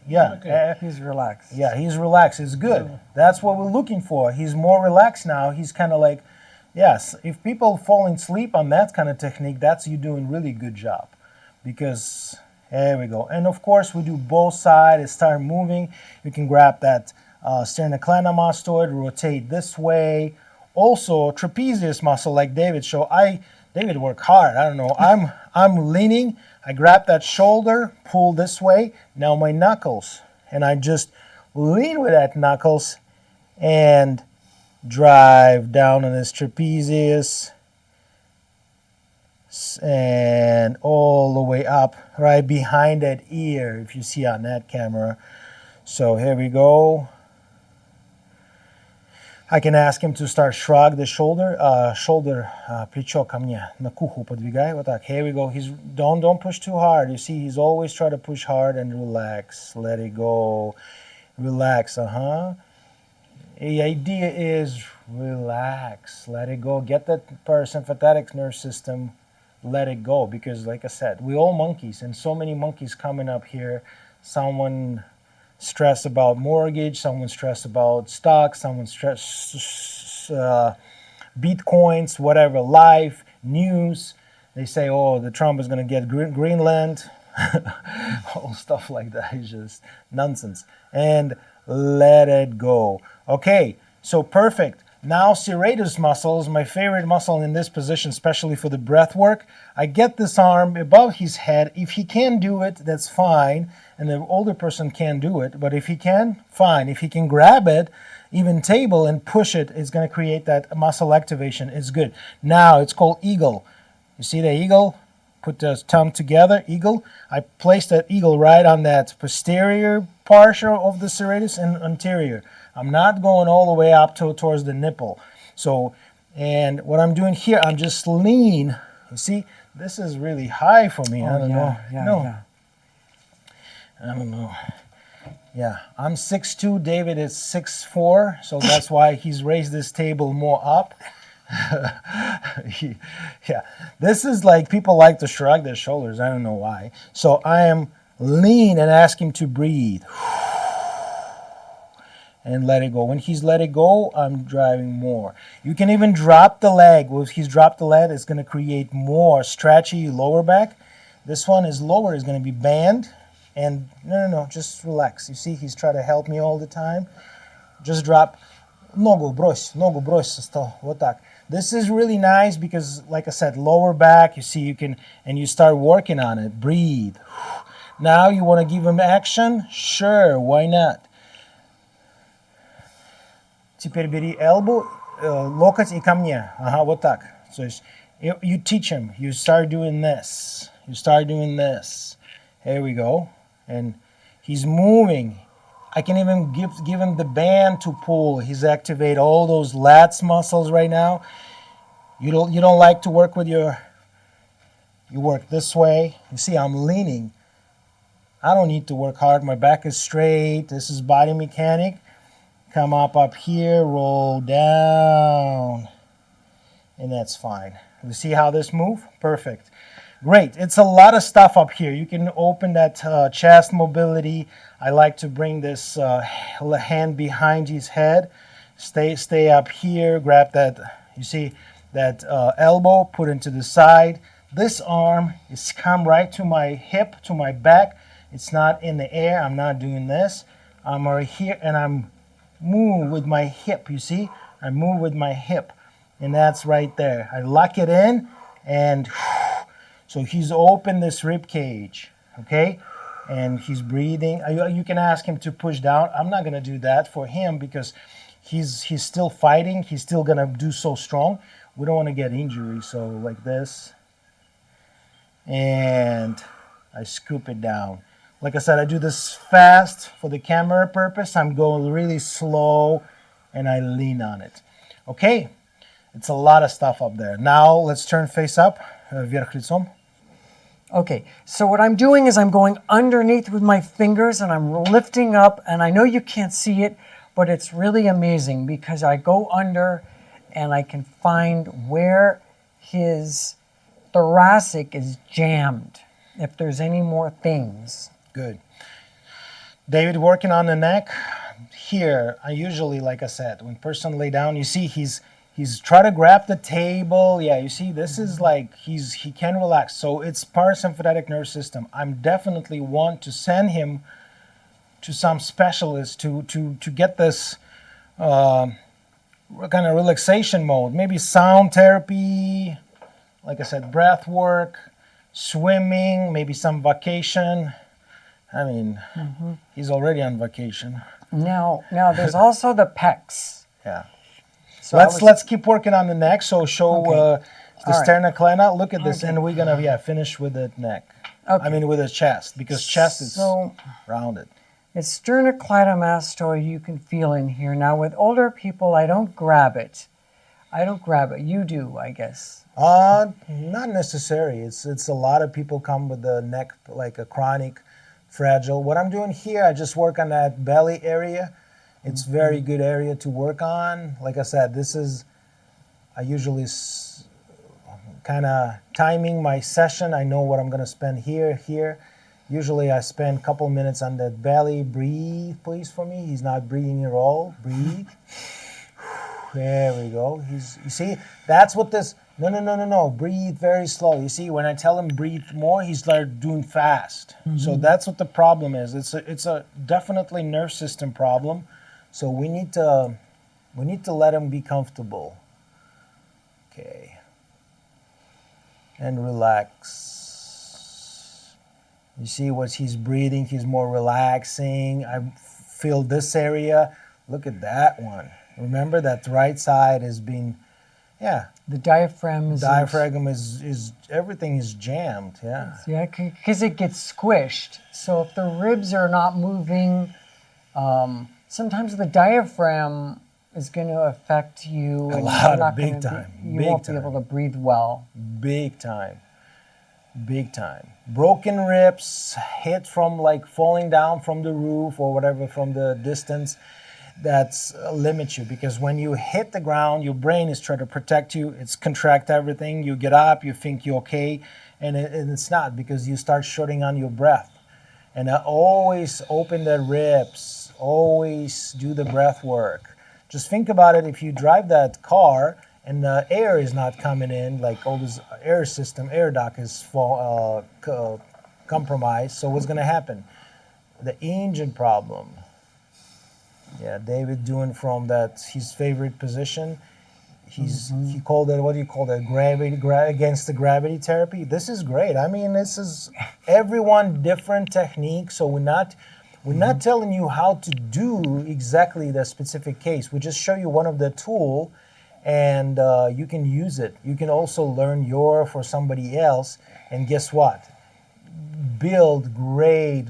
Yeah. Okay. He's relaxed. Yeah, he's relaxed. It's good. Yeah. That's what we're looking for. He's more relaxed now. He's kind of like, yes, if people fall asleep on that kind of technique, that's you doing really good job. Because, there we go. And of course, we do both sides. Start moving. You can grab that sternocleidomastoid, rotate this way. Also, trapezius muscle, like David showed. David worked hard. I don't know. I'm leaning. I grab that shoulder, pull this way. Now my knuckles. And I just lean with that knuckles and drive down on this trapezius and all the way up right behind that ear, if you see on that camera. So here we go. I can ask him to start shrug the shoulder, плечо ко мне, на к уху подвигай, вот так. Here we go. Don't push too hard. You see, he's always trying to push hard and relax. Let it go. Relax, The idea is relax. Let it go. Get that parasympathetic nerve system. Let it go. Because, like I said, we all monkeys, and so many monkeys coming up here. Someone stressed about mortgage, someone stressed about stocks, someone stressed bitcoins, whatever, life, news. They say, oh, the Trump is going to get Greenland. All stuff like that is just nonsense. And let it go. Okay, so perfect. Now serratus muscle is my favorite muscle in this position, especially for the breath work. I get this arm above his head. If he can do it, that's fine. And the older person can't do it. But if he can, fine. If he can grab it, even table, and push it, it's going to create that muscle activation. It's good. Now it's called eagle. You see the eagle? Put the thumb together, eagle. I place that eagle right on that posterior portion of the serratus and anterior. I'm not going all the way up towards the nipple. So, and what I'm doing here, I'm just lean. You see, this is really high for me. I don't know. I don't know. Yeah, I'm 6'2", David is 6'4", so that's why he's raised this table more up. Yeah, this is like people like to shrug their shoulders. I don't know why. So I am lean and ask him to breathe. And let it go. When he's let it go, I'm driving more. You can even drop the leg. If he's dropped the leg, it's going to create more stretchy lower back. This one is lower, is going to be band. And no, just relax. You see, he's trying to help me all the time. Just drop. Ногу брось со стола. Вот так. This is really nice because, like I said, lower back, you see, you can, and you start working on it. Breathe. Now you want to give him action? Sure, why not? Теперь бери elbow, локоть и ко мне. Вот так. So you teach him. You start doing this. You start doing this. Here we go. And he's moving. I can even give him the band to pull. He's activate all those lats muscles right now. You don't like to work with you work this way. You see, I'm leaning. I don't need to work hard. My back is straight. This is body mechanic. Come up here, roll down. And that's fine. You see how this move? Perfect. Great. It's a lot of stuff up here. You can open that chest mobility. I like to bring this hand behind his head. Stay up here. Grab that, you see, that elbow, put into the side. This arm is come right to my hip, to my back. It's not in the air. I'm not doing this. I'm right here, and I'm move with my hip, you see? I move with my hip, and that's right there. I lock it in, and so he's opened this rib cage, okay? And he's breathing. You can ask him to push down. I'm not going to do that for him because he's still fighting. He's still going to do so strong. We don't want to get injury, so like this. And I scoop it down. Like I said, I do this fast for the camera purpose. I'm going really slow, and I lean on it. Okay, it's a lot of stuff up there. Now let's turn face up, вверх лицом. Okay, so what I'm doing is I'm going underneath with my fingers and I'm lifting up, and I know you can't see it, but it's really amazing because I go under and I can find where his thoracic is jammed, if there's any more things. Good. David, working on the neck. Here, I usually, like I said, when person lay down, you see he's trying to grab the table. Yeah, you see, this is like he can't relax. So it's parasympathetic nervous system. I'm definitely want to send him to some specialist to get this kind of relaxation mode. Maybe sound therapy, like I said, breath work, swimming, maybe some vacation. I mean, he's already on vacation. Now there's also the pecs. Yeah. So Let's keep working on the neck. So show Okay. the All right. sternocleidomastoid. Look at this, Okay. and we're gonna finish with the neck. Okay. I mean with the chest, because chest is So rounded. it's sternocleidomastoid you can feel in here. Now with older people, I don't grab it. You do, I guess. Not necessary. It's a lot of people come with the neck like a chronic fragile. What I'm doing here, I just work on that belly area. It's very good area to work on. Like I said, I usually kind of timing my session. I know what I'm going to spend here. Usually I spend a couple minutes on that belly. Breathe, please, for me. He's not breathing at all. Breathe. There we go. You see, that's what this, no. Breathe very slow. You see, when I tell him breathe more, he's like doing fast. So that's what the problem is. It's a definitely nerve system problem. So we need to let him be comfortable. Okay. And relax. You see what he's breathing, he's more relaxing. I feel this area. Look at that one. Remember that right side is being, yeah. The diaphragm is Diaphragm is everything is jammed, yeah. Yeah, because it gets squished. So if the ribs are not moving, sometimes the diaphragm is going to affect you. A and lot you're of not big gonna time, You big won't be time. able to breathe well. Big time. Big time. Broken ribs, hit from like falling down from the roof or whatever from the distance. That's limits you, because when you hit the ground, your brain is trying to protect you. It's contract everything. You get up, you think you're okay, and it's not, because you start shutting on your breath. And I always open the ribs, always do the breath work. Just think about it. If you drive that car and the air is not coming in, like all this air system, air duct is compromised. So what's going to happen? The engine problem. Yeah, David doing from that his favorite position. He called it, what do you call that? Gravity against the gravity therapy. This is great. I mean, this is everyone different technique. So we're not telling you how to do exactly the specific case. We just show you one of the tool, and you can use it. You can also learn for somebody else, and guess what? Build great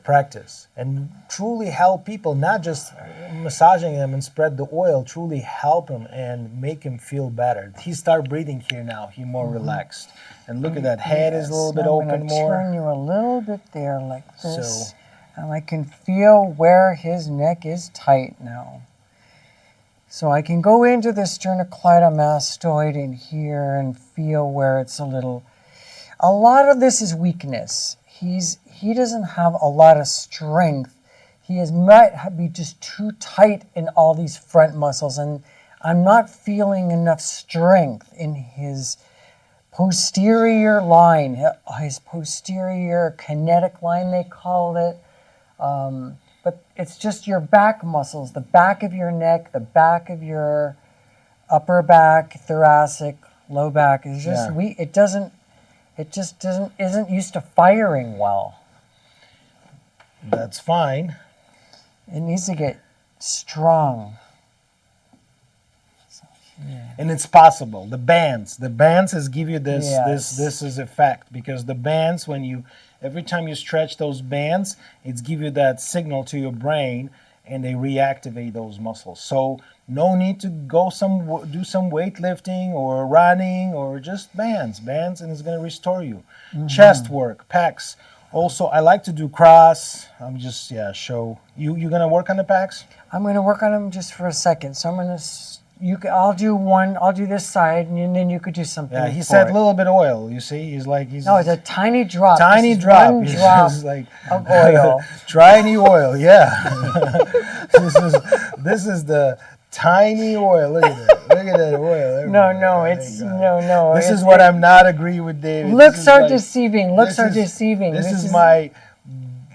practice and truly help people, not just massaging them and spread the oil, truly help him and make him feel better. He start breathing here now. He more relaxed. And look at that, head is a little bit I'm open gonna more. turn you a little bit there like this. So- And I can feel where his neck is tight now. So I can go into the sternocleidomastoid in here and feel where it's a lot of this is weakness. He doesn't have a lot of strength. Might be just too tight in all these front muscles, and I'm not feeling enough strength in his posterior line, his posterior kinetic line, they call it. But it's just your back muscles, the back of your neck, the back of your upper back, thoracic, low back. It's just Yeah. weak. It just isn't used to firing well. That's fine. It needs to get strong. And it's possible. The bands has give you this Yes. this is effect, because the bands, every time you stretch those bands, it's give you that signal to your brain, and they reactivate those muscles. So no need to go do some weightlifting or running or just bands, and it's going to restore you. Chest work, pecs. Also, I like to do cross. I'm just show you. You're going to work on the pecs. I'm going to work on them just for a second. So I'm going to. I'll do one. I'll do this side, and then you could do something. Yeah, he for said it. a little bit of oil. You see, he's. No, it's a tiny drop. Tiny This is drop. One It's drop just like of oil. tiny oil. Yeah. this is the tiny oil. Look at that. Look at that oil. No, everywhere. it's My God. no. This is what I'm not agree with David. Looks are deceiving. Looks are this deceiving. This is my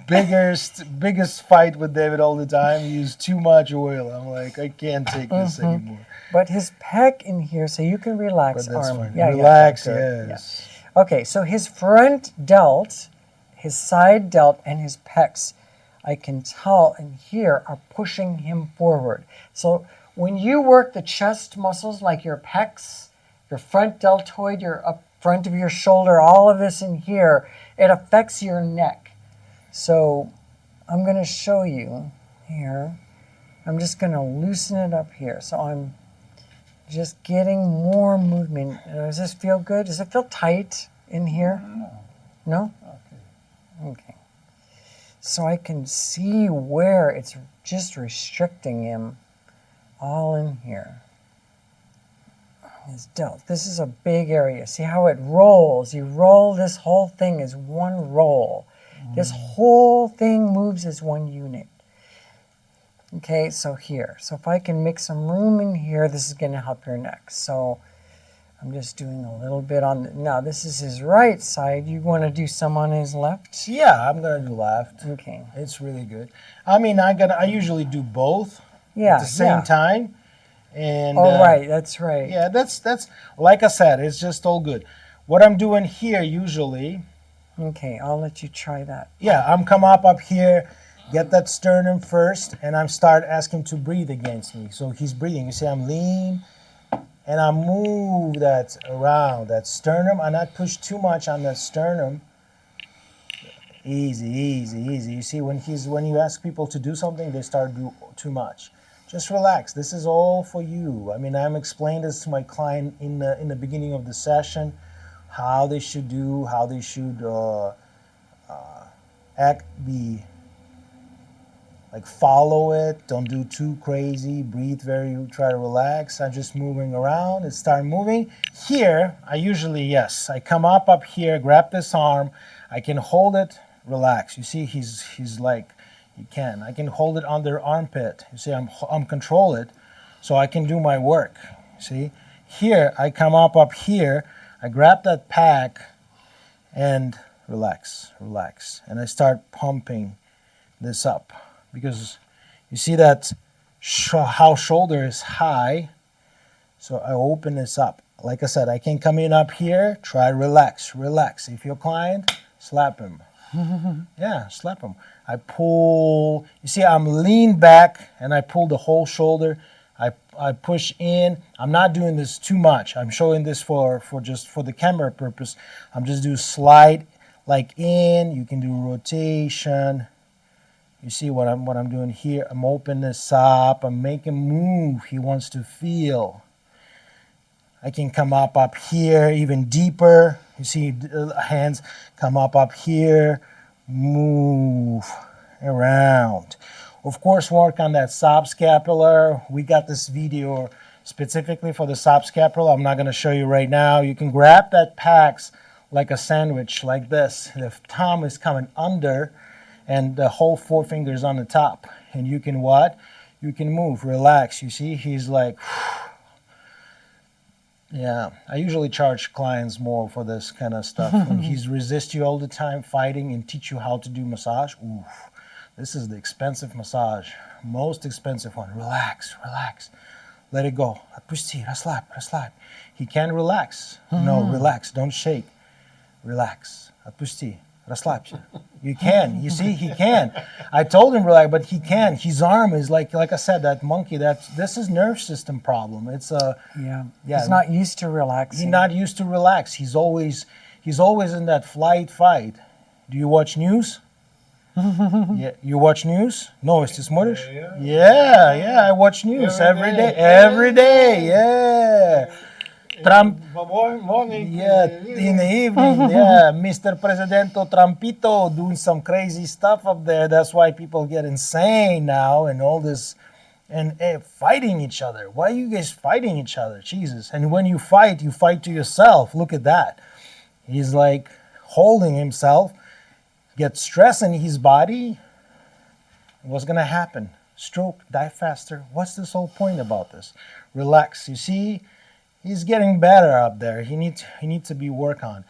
biggest fight with David all the time. He used too much oil. I'm like, I can't take this anymore. But his pec in here, so you can relax But that's arm. fine. Yeah, Relax, good. yes. Yeah. Okay, so his front delt, his side delt, and his pecs, I can tell in here are pushing him forward. So when you work the chest muscles like your pecs, your front deltoid, your up front of your shoulder, all of this in here, it affects your neck. So I'm going to show you here. I'm just going to loosen it up here. So I'm just getting more movement. Does this feel good? Does it feel tight in here? No? Okay. So I can see where it's just restricting him all in here. His delt. This is a big area. See how it rolls? You roll, this whole thing is one roll. This whole thing moves as one unit. Okay, so here. So if I can make some room in here, this is going to help your neck. So I'm just doing a little bit on now this is his right side. You want to do some on his left? Yeah, I'm gonna do left. Okay. It's really good. I mean, I usually do both Yeah. at the same time. And right, that's right. yeah, that's like I said, it's just all good. What I'm doing here usually, Okay, I'll let you try that. yeah, I'm come up here, get that sternum first, and I'm start asking to breathe against me. So he's breathing. You see, I'm lean, and I move that around that sternum. I not push too much on that sternum. Easy, easy, easy. You see, when you ask people to do something, they start do too much. Just relax. This is all for you. I mean, I'm explaining this to my client in the beginning of the session, how they should do, how they should follow it. Don't do too crazy. Breathe try to relax. I'm just moving around and start moving. Here, I usually, I come up here, grab this arm. I can hold it, relax. You see, he's like, I can hold it under armpit. You see, I'm control it, so I can do my work. See, here I come up here. I grab that pack, and relax, and I start pumping this up because you see that how shoulder is high. So I open this up. Like I said, I can come in up here. Try relax. If your client, slap him. Yeah, slap him. I pull. You see, I'm lean back and I pull the whole shoulder. I push in. I'm not doing this too much. I'm showing this for the camera purpose. I'm just do slide like in. You can do rotation. You see what I'm doing here. I'm opening this up. I'm making move. He wants to feel. I can come up here even deeper. You see hands come up here. Move around. Of course, work on that subscapular. We got this video specifically for the subscapular. I'm not going to show you right now. You can grab that packs like a sandwich, like this. The thumb is coming under, and the whole forefinger is on the top. And you can what? You can move, relax. You see, he's like, yeah. I usually charge clients more for this kind of stuff. When he's resist you all the time, fighting, and teach you how to do massage. Oof. This is the expensive massage, most expensive one. Relax. Let it go. Отпусти, расслабь. He can't relax. No, relax. Don't shake. Relax. Отпусти, расслабься. You can. You see, he can. I told him relax, but he can. His arm is like I said, that monkey. This is nerve system problem. It's yeah. He's not used to relaxing. He's not used to relax. He's always in that fight. Do you watch news? Yeah, you watch news? No, it's just смотришь? Yeah. Yeah, I watch news every day. Every Every day, yeah. Trump, Morning. yeah, in the evening, yeah. Mr. Presidento Trumpito doing some crazy stuff up there. That's why people get insane now and all this, and fighting each other. Why are you guys fighting each other? Jesus. And when you fight to yourself. Look at that. He's like holding himself, get stress in his body. What's going to happen? Stroke, die faster. What's this whole point about this? Relax. You see, he's getting better up there. He needs to be worked on.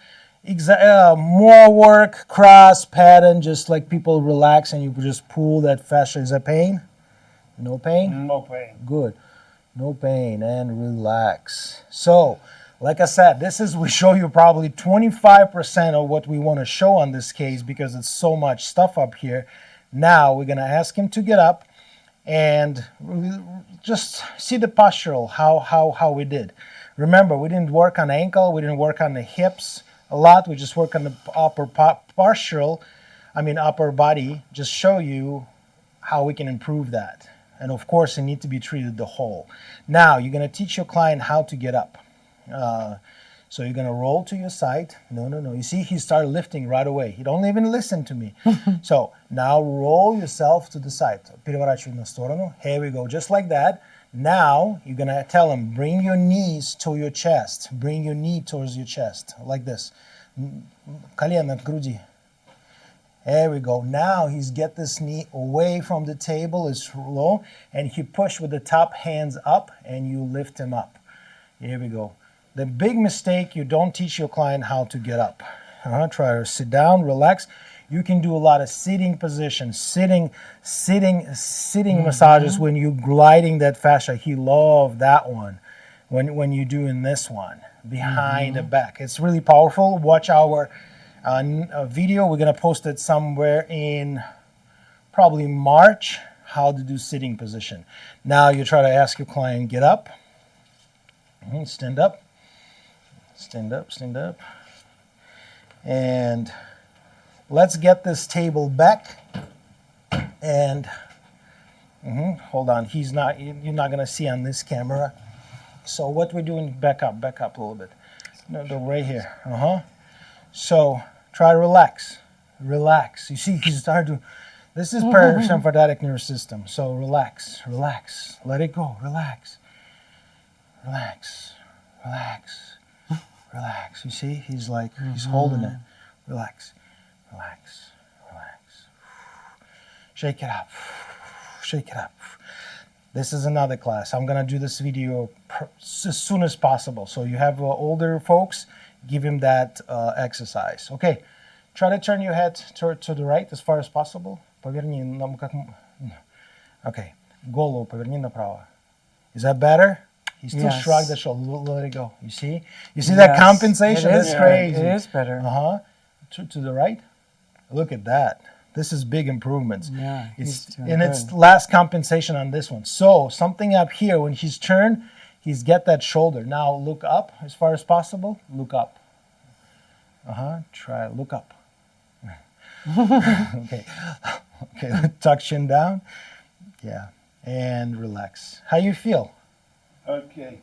More work, cross, pattern, just like people relax and you just pull that fascia. Is that pain? No pain? No pain. Good. No pain and relax. So, like I said, we show you probably 25% of what we want to show on this case because it's so much stuff up here. Now we're going to ask him to get up and just see the postural, how we did. Remember, we didn't work on the ankle, we didn't work on the hips a lot, we just work on the upper body, just show you how we can improve that. And of course, it needs to be treated the whole. Now, you're going to teach your client how to get up. So you're going to roll to your side. No. You see, he started lifting right away. He don't even listen to me. So now roll yourself to the side. Переворачивай на сторону. Here we go, just like that. Now you're going to tell him, bring your knees to your chest. Bring your knee towards your chest, like this. Колено к груди. There we go. Now he's get this knee away from the table, it's low, and he push with the top hands up, and you lift him up. Here we go. The big mistake, you don't teach your client how to get up. Try to sit down, relax. You can do a lot of sitting positions, sitting massages when you're gliding that fascia. He loved that one when you're doing this one behind the back. It's really powerful. Watch our video. We're going to post it somewhere in probably March, how to do sitting position. Now you try to ask your client, get up. Stand up. Stand up, stand up. And let's get this table back. And hold on, you're not gonna see on this camera. So what we're doing, back up a little bit. No, right here. So try to relax. Relax. You see, he's starting to, this is parasympathetic nervous system. So relax, relax. Let it go, relax. Relax, relax, relax. You see, he's like, he's holding it. Relax, relax, relax. Shake it up, shake it up. This is another class. I'm going to do this video as soon as possible. So you have older folks, give him that exercise. Okay, try to turn your head to the right as far as possible. Поверни, okay, голову поверни направо. Is that better? He still shrugged the shoulder. Let it go. You see? You see that compensation? That's crazy. It is better. To the right. Look at that. This is big improvements. Yeah, it's last compensation on this one. So something up here, when he's turned, he's get that shoulder. Now look up as far as possible. Look up. Try look up. Okay. Okay. Tuck chin down. Yeah. And relax. How you feel? Okay.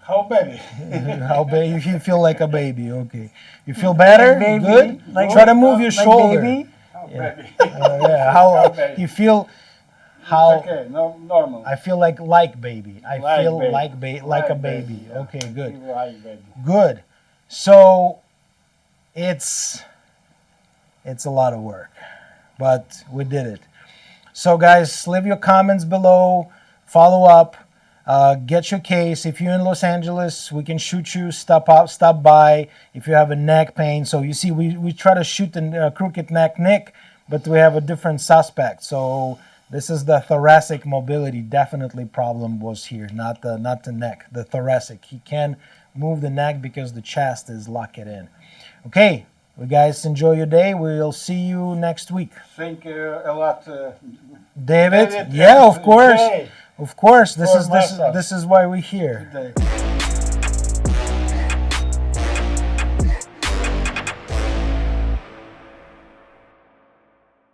How baby? How baby? You feel like a baby. Okay. You feel better? Like Good. Like, try to move your shoulder. Baby? How baby? Yeah. How you feel? How? Okay. No, normal. I feel like baby. I feel baby. like a Like baby. baby, yeah. Okay. Good. Like baby. Good. So it's a lot of work, but we did it. So guys, leave your comments below. Follow up. Get your case. If you're in Los Angeles, we can shoot you. Stop by. If you have a neck pain, so you see, we try to shoot the crooked neck, but we have a different suspect. So this is the thoracic mobility. Definitely problem was here, not the neck. The thoracic. He can't move the neck because the chest is locked in. Okay, you guys enjoy your day. We'll see you next week. Thank you a lot, David. Yeah, of course. Jay. Of course. For myself. This is why we're here. Today.